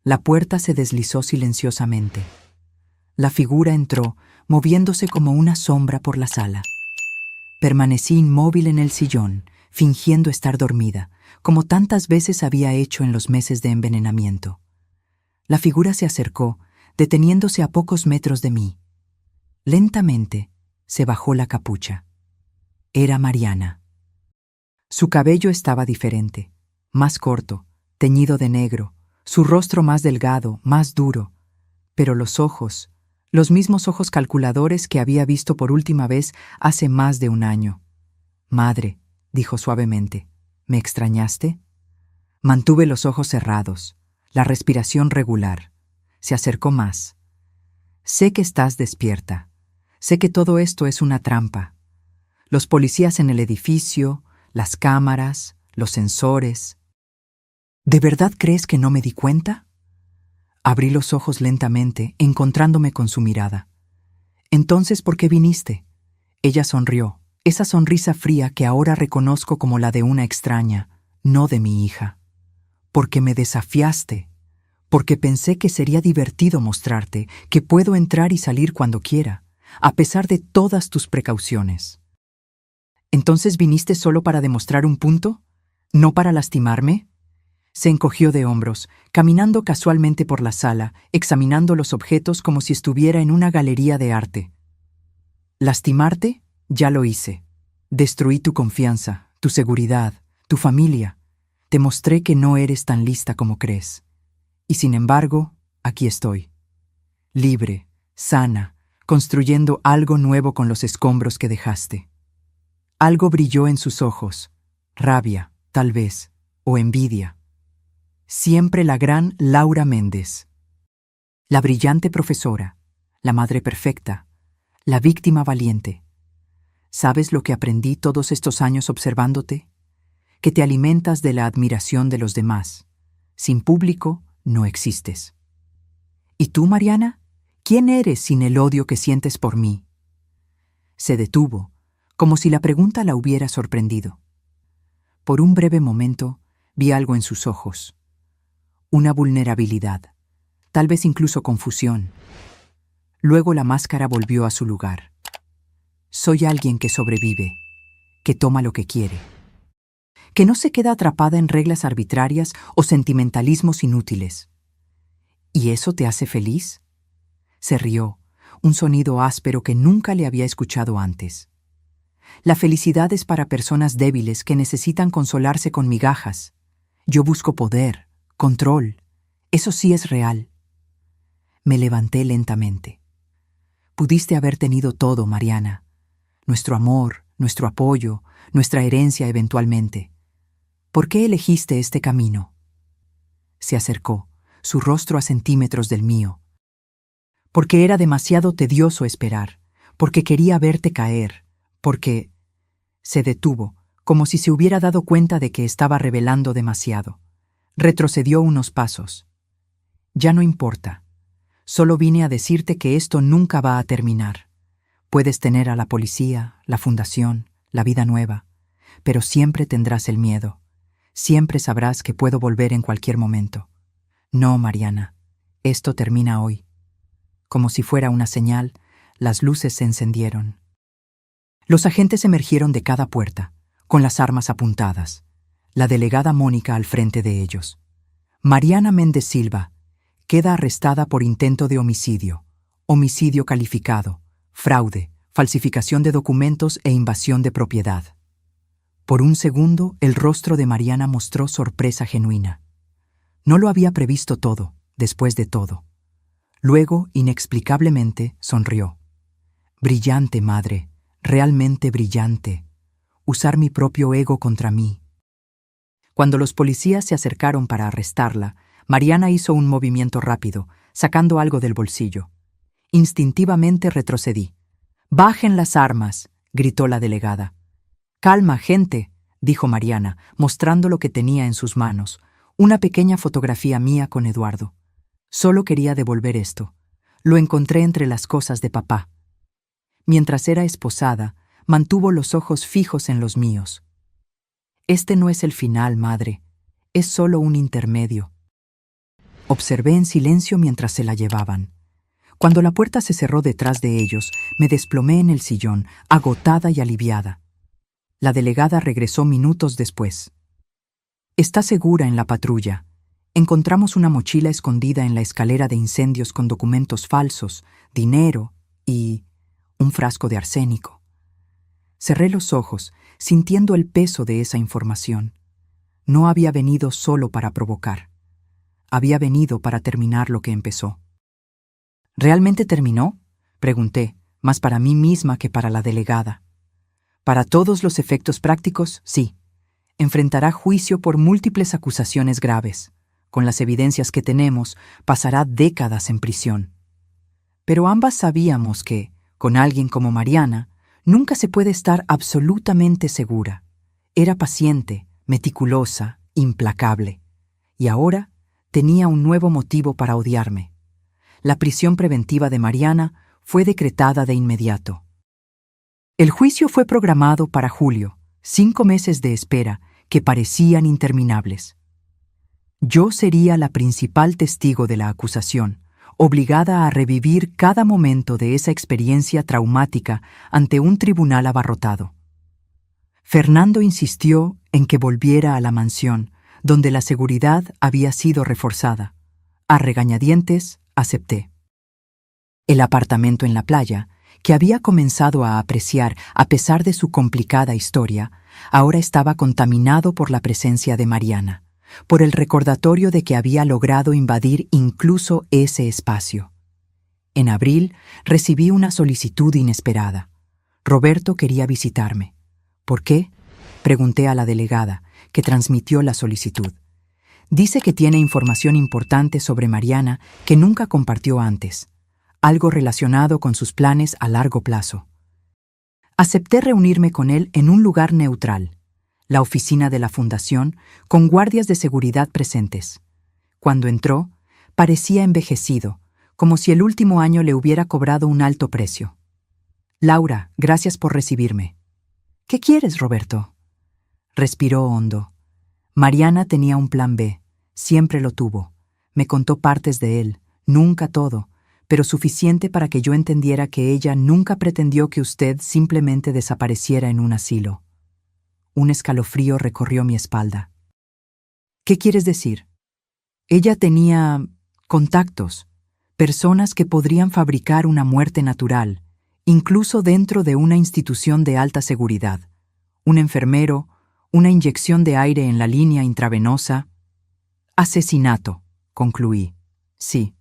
La puerta se deslizó silenciosamente. La figura entró, moviéndose como una sombra por la sala. Permanecí inmóvil en el sillón, fingiendo estar dormida, como tantas veces había hecho en los meses de envenenamiento. La figura se acercó, deteniéndose a pocos metros de mí. Lentamente se bajó la capucha. Era Mariana. Su cabello estaba diferente, más corto, teñido de negro, su rostro más delgado, más duro, pero los ojos, los mismos ojos calculadores que había visto por última vez hace más de un año. «Madre», dijo suavemente, «¿me extrañaste?» Mantuve los ojos cerrados, la respiración regular. Se acercó más. «Sé que estás despierta. Sé que todo esto es una trampa. Los policías en el edificio, las cámaras, los sensores. ¿De verdad crees que no me di cuenta?» Abrí los ojos lentamente, encontrándome con su mirada. «Entonces, ¿por qué viniste?» Ella sonrió, Esa sonrisa fría que ahora reconozco como la de una extraña, no de mi hija. Porque me desafiaste, porque pensé que sería divertido mostrarte que puedo entrar y salir cuando quiera, a pesar de todas tus precauciones. ¿Entonces viniste solo para demostrar un punto? ¿No para lastimarme? Se encogió de hombros, caminando casualmente por la sala, examinando los objetos como si estuviera en una galería de arte. ¿Lastimarte? Ya lo hice. Destruí tu confianza, tu seguridad, tu familia. Te mostré que no eres tan lista como crees. Y sin embargo, aquí estoy. Libre, sana, construyendo algo nuevo con los escombros que dejaste. Algo brilló en sus ojos, rabia, tal vez, o envidia. Siempre la gran Laura Méndez. La brillante profesora, la madre perfecta, la víctima valiente. ¿Sabes lo que aprendí todos estos años observándote? Que te alimentas de la admiración de los demás. Sin público, no existes. ¿Y tú, Mariana? ¿Quién eres sin el odio que sientes por mí? Se detuvo, como si la pregunta la hubiera sorprendido. Por un breve momento, vi algo en sus ojos. Una vulnerabilidad, tal vez incluso confusión. Luego la máscara volvió a su lugar. Soy alguien que sobrevive, que toma lo que quiere, que no se queda atrapada en reglas arbitrarias o sentimentalismos inútiles. ¿Y eso te hace feliz? Se rió, un sonido áspero que nunca le había escuchado antes. La felicidad es para personas débiles que necesitan consolarse con migajas. Yo busco poder, control. Eso sí es real. Me levanté lentamente. Pudiste haber tenido todo, Mariana. Nuestro amor, nuestro apoyo, nuestra herencia eventualmente. ¿Por qué elegiste este camino? Se acercó, su rostro a centímetros del mío. Porque era demasiado tedioso esperar, porque quería verte caer, porque... Se detuvo, como si se hubiera dado cuenta de que estaba revelando demasiado. Retrocedió unos pasos. Ya no importa. Solo vine a decirte que esto nunca va a terminar. Puedes tener a la policía, la fundación, la vida nueva, pero siempre tendrás el miedo. Siempre sabrás que puedo volver en cualquier momento. No, Mariana, esto termina hoy. Como si fuera una señal, las luces se encendieron. Los agentes emergieron de cada puerta, con las armas apuntadas. La delegada Mónica al frente de ellos. Mariana Méndez Silva queda arrestada por intento de homicidio, homicidio calificado, fraude, falsificación de documentos e invasión de propiedad. Por un segundo, el rostro de Mariana mostró sorpresa genuina. No lo había previsto todo, después de todo. Luego, inexplicablemente, sonrió. Brillante, madre, realmente brillante. Usar mi propio ego contra mí. Cuando los policías se acercaron para arrestarla, Mariana hizo un movimiento rápido, sacando algo del bolsillo. Instintivamente retrocedí. «¡Bajen las armas!», gritó la delegada. «Calma, gente», dijo Mariana, mostrando lo que tenía en sus manos, una pequeña fotografía mía con Eduardo. Solo quería devolver esto. Lo encontré entre las cosas de papá. Mientras era esposada, mantuvo los ojos fijos en los míos. Este no es el final, madre. Es solo un intermedio. Observé en silencio mientras se la llevaban. Cuando la puerta se cerró detrás de ellos, me desplomé en el sillón, agotada y aliviada. La delegada regresó minutos después. «Está segura en la patrulla. Encontramos una mochila escondida en la escalera de incendios con documentos falsos, dinero y un frasco de arsénico». Cerré los ojos, sintiendo el peso de esa información. No había venido solo para provocar. Había venido para terminar lo que empezó. ¿Realmente terminó?, pregunté, más para mí misma que para la delegada. Para todos los efectos prácticos, sí. Enfrentará juicio por múltiples acusaciones graves. Con las evidencias que tenemos, pasará décadas en prisión. Pero ambas sabíamos que, con alguien como Mariana, nunca se puede estar absolutamente segura. Era paciente, meticulosa, implacable. Y ahora tenía un nuevo motivo para odiarme. La prisión preventiva de Mariana fue decretada de inmediato. El juicio fue programado para julio, 5 meses de espera que parecían interminables. Yo sería la principal testigo de la acusación, obligada a revivir cada momento de esa experiencia traumática ante un tribunal abarrotado. Fernando insistió en que volviera a la mansión, donde la seguridad había sido reforzada. A regañadientes, acepté. El apartamento en la playa, que había comenzado a apreciar a pesar de su complicada historia, ahora estaba contaminado por la presencia de Mariana, por el recordatorio de que había logrado invadir incluso ese espacio. En abril recibí una solicitud inesperada. Roberto quería visitarme. ¿Por qué? Pregunté a la delegada, que transmitió la solicitud. Dice que tiene información importante sobre Mariana que nunca compartió antes, algo relacionado con sus planes a largo plazo. Acepté reunirme con él en un lugar neutral, la oficina de la fundación, con guardias de seguridad presentes. Cuando entró, parecía envejecido, como si el último año le hubiera cobrado un alto precio. Laura, gracias por recibirme. ¿Qué quieres, Roberto? Respiró hondo. Mariana tenía un plan B, siempre lo tuvo. Me contó partes de él, nunca todo, pero suficiente para que yo entendiera que ella nunca pretendió que usted simplemente desapareciera en un asilo. Un escalofrío recorrió mi espalda. ¿Qué quieres decir? Ella tenía contactos, personas que podrían fabricar una muerte natural, incluso dentro de una institución de alta seguridad. Un enfermero, una inyección de aire en la línea intravenosa. Asesinato, concluí. Sí.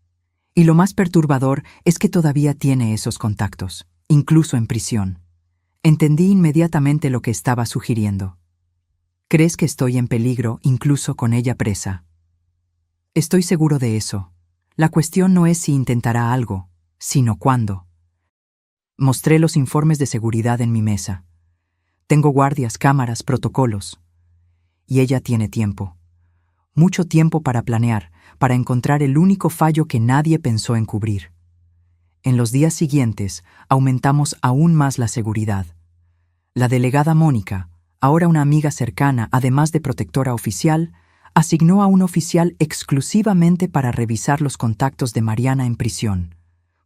Y lo más perturbador es que todavía tiene esos contactos, incluso en prisión. Entendí inmediatamente lo que estaba sugiriendo. ¿Crees que estoy en peligro incluso con ella presa? Estoy seguro de eso. La cuestión no es si intentará algo, sino cuándo. Mostré los informes de seguridad en mi mesa. Tengo guardias, cámaras, protocolos. Y ella tiene tiempo. Mucho tiempo para planear, para encontrar el único fallo que nadie pensó en cubrir. En los días siguientes, aumentamos aún más la seguridad. La delegada Mónica, ahora una amiga cercana, además de protectora oficial, asignó a un oficial exclusivamente para revisar los contactos de Mariana en prisión,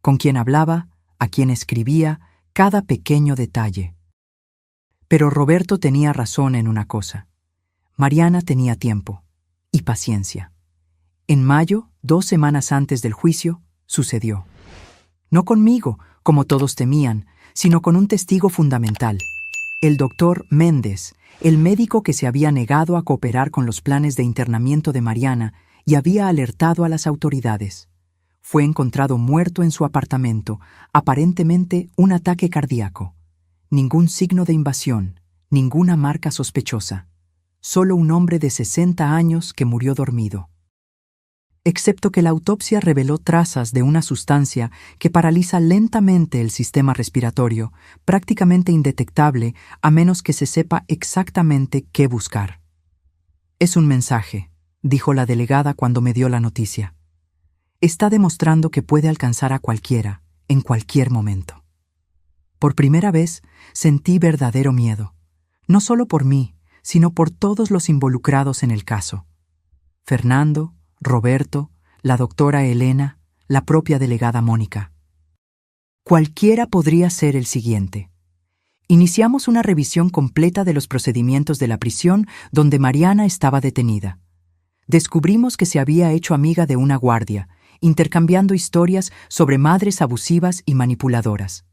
con quien hablaba, a quien escribía, cada pequeño detalle. Pero Roberto tenía razón en una cosa. Mariana tenía tiempo y paciencia. En mayo, 2 semanas antes del juicio, sucedió. No conmigo, como todos temían, sino con un testigo fundamental, el doctor Méndez, el médico que se había negado a cooperar con los planes de internamiento de Mariana y había alertado a las autoridades. Fue encontrado muerto en su apartamento, aparentemente un ataque cardíaco. Ningún signo de invasión, ninguna marca sospechosa. Solo un hombre de 60 años que murió dormido. Excepto que la autopsia reveló trazas de una sustancia que paraliza lentamente el sistema respiratorio, prácticamente indetectable a menos que se sepa exactamente qué buscar. Es un mensaje, dijo la delegada cuando me dio la noticia. Está demostrando que puede alcanzar a cualquiera, en cualquier momento. Por primera vez sentí verdadero miedo, no solo por mí, sino por todos los involucrados en el caso. Fernando, Roberto, la doctora Elena, la propia delegada Mónica. Cualquiera podría ser el siguiente. Iniciamos una revisión completa de los procedimientos de la prisión donde Mariana estaba detenida. Descubrimos que se había hecho amiga de una guardia, intercambiando historias sobre madres abusivas y manipuladoras.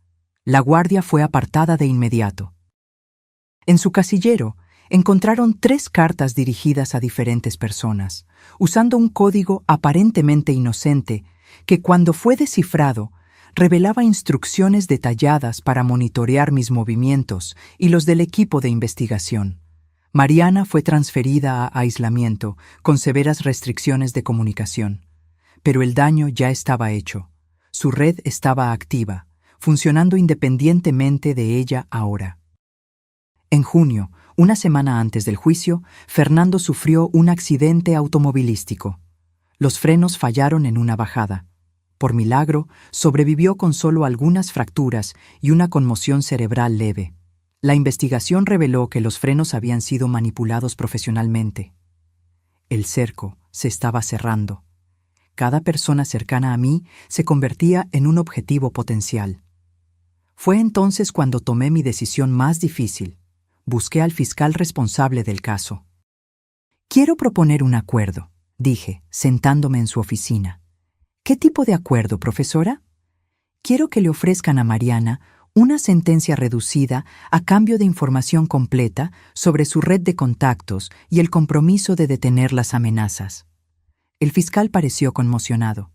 La guardia fue apartada de inmediato. En su casillero, encontraron 3 cartas dirigidas a diferentes personas, usando un código aparentemente inocente que, cuando fue descifrado, revelaba instrucciones detalladas para monitorear mis movimientos y los del equipo de investigación. Mariana fue transferida a aislamiento, con severas restricciones de comunicación. Pero el daño ya estaba hecho. Su red estaba activa, funcionando independientemente de ella ahora. En junio, una semana antes del juicio, Fernando sufrió un accidente automovilístico. Los frenos fallaron en una bajada. Por milagro, sobrevivió con solo algunas fracturas y una conmoción cerebral leve. La investigación reveló que los frenos habían sido manipulados profesionalmente. El cerco se estaba cerrando. Cada persona cercana a mí se convertía en un objetivo potencial. Fue entonces cuando tomé mi decisión más difícil. Busqué al fiscal responsable del caso. «Quiero proponer un acuerdo», dije, sentándome en su oficina. «¿Qué tipo de acuerdo, profesora?» «Quiero que le ofrezcan a Mariana una sentencia reducida a cambio de información completa sobre su red de contactos y el compromiso de detener las amenazas». El fiscal pareció conmocionado.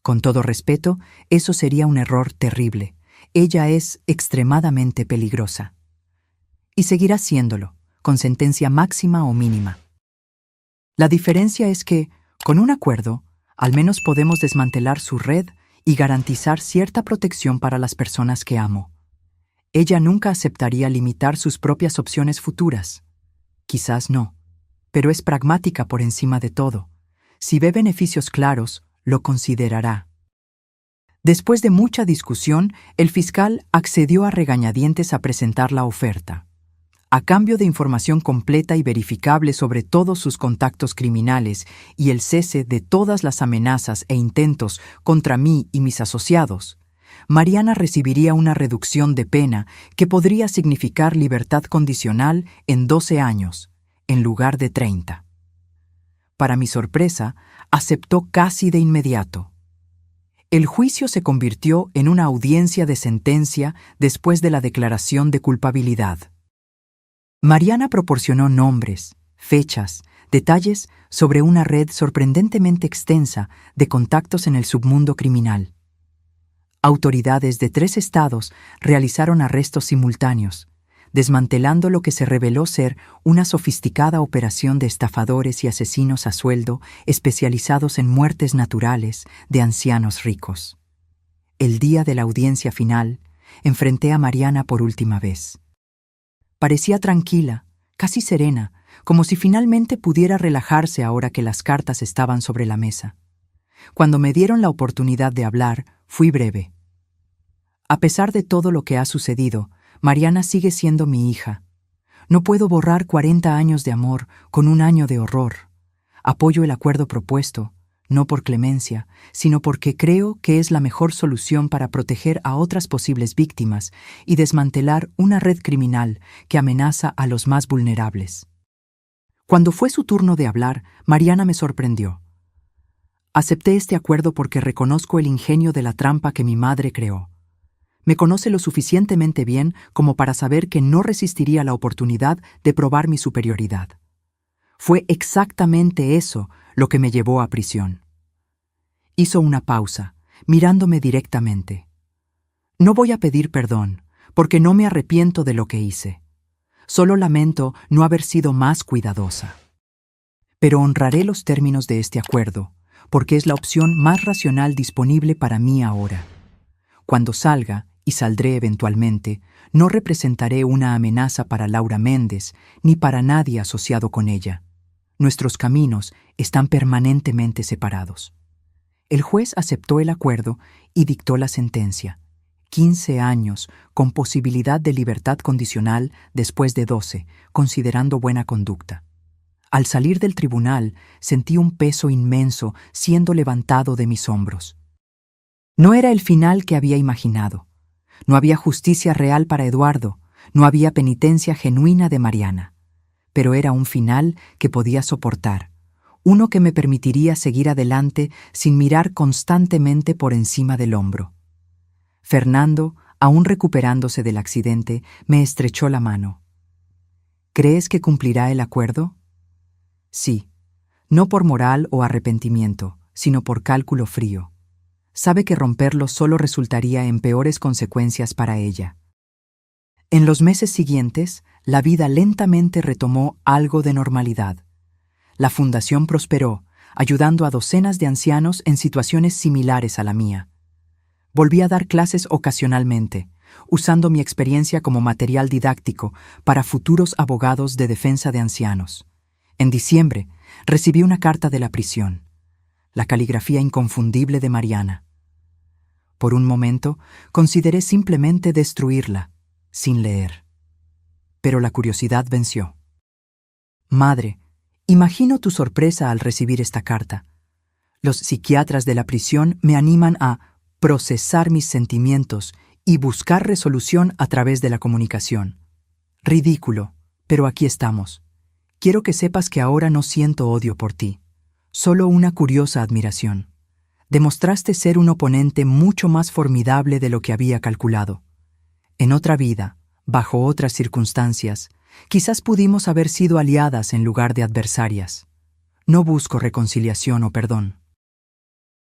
«Con todo respeto, eso sería un error terrible. Ella es extremadamente peligrosa. Y seguirá siéndolo, con sentencia máxima o mínima. La diferencia es que, con un acuerdo, al menos podemos desmantelar su red y garantizar cierta protección para las personas que amo. Ella nunca aceptaría limitar sus propias opciones futuras. Quizás no, pero es pragmática por encima de todo. Si ve beneficios claros, lo considerará». Después de mucha discusión, el fiscal accedió a regañadientes a presentar la oferta. A cambio de información completa y verificable sobre todos sus contactos criminales y el cese de todas las amenazas e intentos contra mí y mis asociados, Mariana recibiría una reducción de pena que podría significar libertad condicional en 12 años, en lugar de 30. Para mi sorpresa, aceptó casi de inmediato. El juicio se convirtió en una audiencia de sentencia después de la declaración de culpabilidad. Mariana proporcionó nombres, fechas, detalles sobre una red sorprendentemente extensa de contactos en el submundo criminal. Autoridades de 3 estados realizaron arrestos simultáneos, desmantelando lo que se reveló ser una sofisticada operación de estafadores y asesinos a sueldo especializados en muertes naturales de ancianos ricos. El día de la audiencia final, enfrenté a Mariana por última vez. Parecía tranquila, casi serena, como si finalmente pudiera relajarse ahora que las cartas estaban sobre la mesa. Cuando me dieron la oportunidad de hablar, fui breve. A pesar de todo lo que ha sucedido, Mariana sigue siendo mi hija. No puedo borrar 40 años de amor con un año de horror. Apoyo el acuerdo propuesto, no por clemencia, sino porque creo que es la mejor solución para proteger a otras posibles víctimas y desmantelar una red criminal que amenaza a los más vulnerables. Cuando fue su turno de hablar, Mariana me sorprendió. Acepté este acuerdo porque reconozco el ingenio de la trampa que mi madre creó. Me conoce lo suficientemente bien como para saber que no resistiría la oportunidad de probar mi superioridad. Fue exactamente eso lo que me llevó a prisión. Hizo una pausa, mirándome directamente. No voy a pedir perdón, porque no me arrepiento de lo que hice. Solo lamento no haber sido más cuidadosa. Pero honraré los términos de este acuerdo, porque es la opción más racional disponible para mí ahora. Cuando salga, y saldré eventualmente, no representaré una amenaza para Laura Méndez ni para nadie asociado con ella. Nuestros caminos están permanentemente separados. El juez aceptó el acuerdo y dictó la sentencia. 15 años, con posibilidad de libertad condicional después de 12, considerando buena conducta. Al salir del tribunal, sentí un peso inmenso siendo levantado de mis hombros. No era el final que había imaginado. No había justicia real para Eduardo, no había penitencia genuina de Mariana. Pero era un final que podía soportar, uno que me permitiría seguir adelante sin mirar constantemente por encima del hombro. Fernando, aún recuperándose del accidente, me estrechó la mano. ¿Crees que cumplirá el acuerdo? Sí, no por moral o arrepentimiento, sino por cálculo frío. Sabe que romperlo solo resultaría en peores consecuencias para ella. En los meses siguientes, la vida lentamente retomó algo de normalidad. La fundación prosperó, ayudando a docenas de ancianos en situaciones similares a la mía. Volví a dar clases ocasionalmente, usando mi experiencia como material didáctico para futuros abogados de defensa de ancianos. En diciembre, recibí una carta de la prisión. La caligrafía inconfundible de Mariana. Por un momento, consideré simplemente destruirla, sin leer. Pero la curiosidad venció. Madre, imagino tu sorpresa al recibir esta carta. Los psiquiatras de la prisión me animan a procesar mis sentimientos y buscar resolución a través de la comunicación. Ridículo, pero aquí estamos. Quiero que sepas que ahora no siento odio por ti, solo una curiosa admiración. Demostraste ser un oponente mucho más formidable de lo que había calculado. En otra vida, bajo otras circunstancias, quizás pudimos haber sido aliadas en lugar de adversarias. No busco reconciliación o perdón.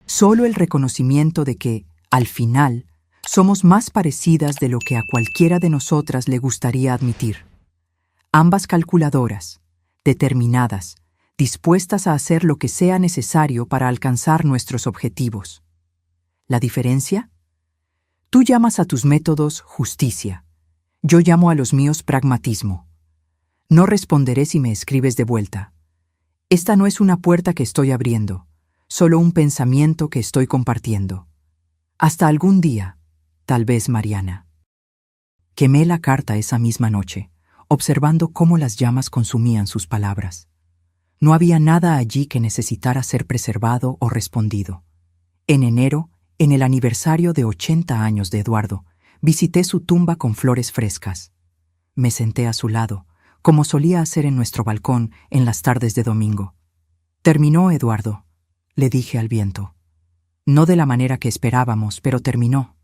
Solo el reconocimiento de que, al final, somos más parecidas de lo que a cualquiera de nosotras le gustaría admitir. Ambas calculadoras, determinadas, dispuestas a hacer lo que sea necesario para alcanzar nuestros objetivos. ¿La diferencia? Tú llamas a tus métodos justicia. Yo llamo a los míos pragmatismo. No responderé si me escribes de vuelta. Esta no es una puerta que estoy abriendo, solo un pensamiento que estoy compartiendo. Hasta algún día, tal vez Mariana. Quemé la carta esa misma noche, observando cómo las llamas consumían sus palabras. No había nada allí que necesitara ser preservado o respondido. En enero, en el aniversario de 80 años de Eduardo, visité su tumba con flores frescas. Me senté a su lado, como solía hacer en nuestro balcón en las tardes de domingo. Terminó, Eduardo, le dije al viento. No de la manera que esperábamos, pero terminó.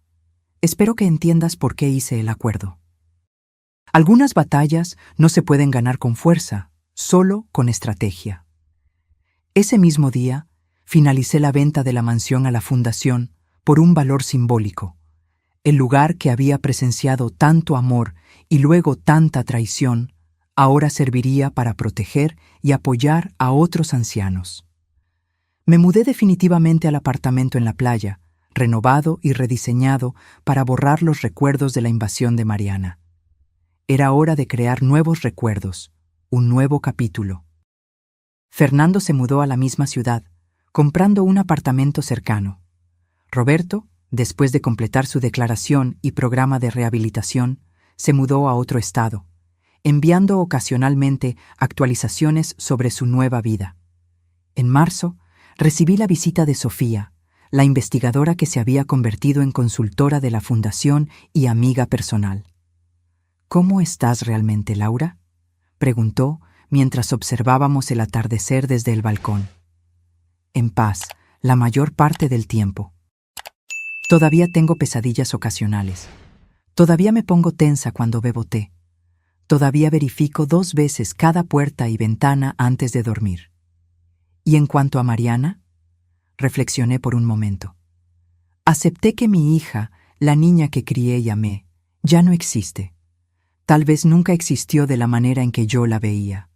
Espero que entiendas por qué hice el acuerdo. Algunas batallas no se pueden ganar con fuerza, solo con estrategia. Ese mismo día, finalicé la venta de la mansión a la fundación por un valor simbólico. El lugar que había presenciado tanto amor y luego tanta traición, ahora serviría para proteger y apoyar a otros ancianos. Me mudé definitivamente al apartamento en la playa, renovado y rediseñado para borrar los recuerdos de la invasión de Mariana. Era hora de crear nuevos recuerdos, un nuevo capítulo. Fernando se mudó a la misma ciudad, comprando un apartamento cercano. Roberto, después de completar su declaración y programa de rehabilitación, se mudó a otro estado, enviando ocasionalmente actualizaciones sobre su nueva vida. En marzo, recibí la visita de Sofía, la investigadora que se había convertido en consultora de la fundación y amiga personal. ¿Cómo estás realmente, Laura?, preguntó mientras observábamos el atardecer desde el balcón. En paz, la mayor parte del tiempo. Todavía tengo pesadillas ocasionales. Todavía me pongo tensa cuando bebo té. Todavía verifico 2 veces cada puerta y ventana antes de dormir. ¿Y en cuanto a Mariana? Reflexioné por un momento. Acepté que mi hija, la niña que crié y amé, ya no existe. Tal vez nunca existió de la manera en que yo la veía.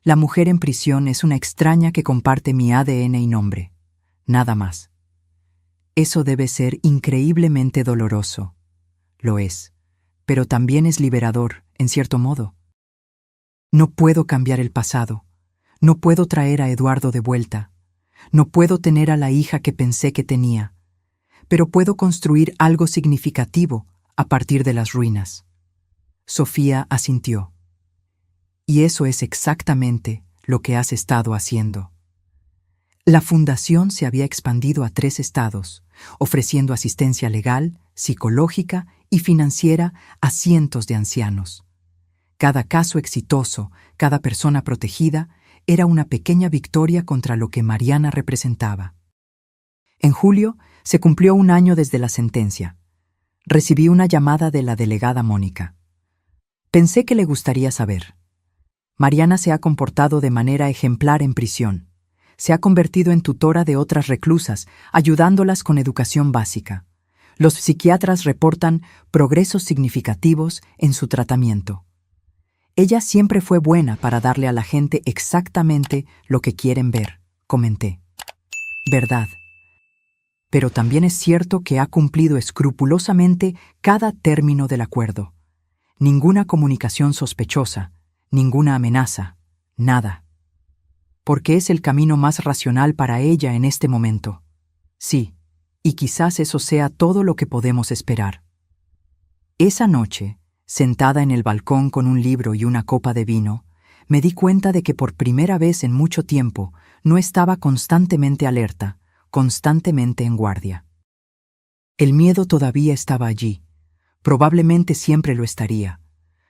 La mujer en prisión es una extraña que comparte mi ADN y nombre. Nada más. Eso debe ser increíblemente doloroso. Lo es, pero también es liberador, en cierto modo. No puedo cambiar el pasado. No puedo traer a Eduardo de vuelta. No puedo tener a la hija que pensé que tenía. Pero puedo construir algo significativo a partir de las ruinas. Sofía asintió. Y eso es exactamente lo que has estado haciendo. La fundación se había expandido a 3 estados, ofreciendo asistencia legal, psicológica y financiera a cientos de ancianos. Cada caso exitoso, cada persona protegida, era una pequeña victoria contra lo que Mariana representaba. En julio se cumplió 1 año desde la sentencia. Recibí una llamada de la delegada Mónica. Pensé que le gustaría saber. Mariana se ha comportado de manera ejemplar en prisión. Se ha convertido en tutora de otras reclusas, ayudándolas con educación básica. Los psiquiatras reportan progresos significativos en su tratamiento. Ella siempre fue buena para darle a la gente exactamente lo que quieren ver, comenté. Verdad. Pero también es cierto que ha cumplido escrupulosamente cada término del acuerdo. Ninguna comunicación sospechosa, ninguna amenaza, nada. Porque es el camino más racional para ella en este momento. Sí, Y quizás eso sea todo lo que podemos esperar. Esa noche, sentada en el balcón con un libro y una copa de vino, me di cuenta de que por primera vez en mucho tiempo no estaba constantemente alerta, constantemente en guardia. El miedo todavía estaba allí, probablemente siempre lo estaría,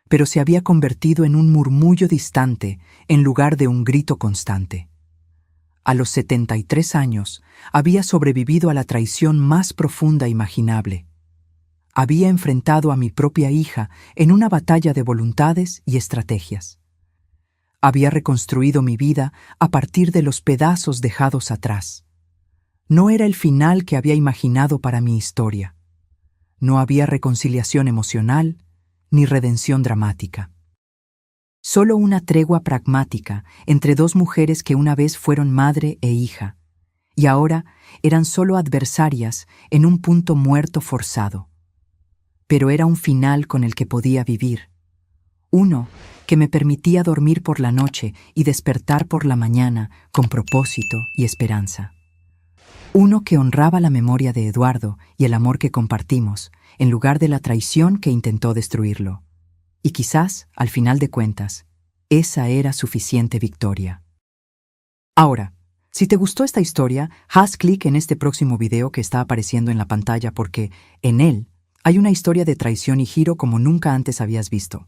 pero se había convertido en un murmullo distante en lugar de un grito constante. A los 73 años, había sobrevivido a la traición más profunda imaginable. Había enfrentado a mi propia hija en una batalla de voluntades y estrategias. Había reconstruido mi vida a partir de los pedazos dejados atrás. No era el final que había imaginado para mi historia. No había reconciliación emocional ni redención dramática. Solo una tregua pragmática entre dos mujeres que una vez fueron madre e hija, y ahora eran solo adversarias en un punto muerto forzado. Pero era un final con el que podía vivir. Uno que me permitía dormir por la noche y despertar por la mañana con propósito y esperanza. Uno que honraba la memoria de Eduardo y el amor que compartimos, en lugar de la traición que intentó destruirlo. Y quizás, al final de cuentas, esa era suficiente victoria. Ahora, si te gustó esta historia, haz clic en este próximo video que está apareciendo en la pantalla porque, en él, hay una historia de traición y giro como nunca antes habías visto.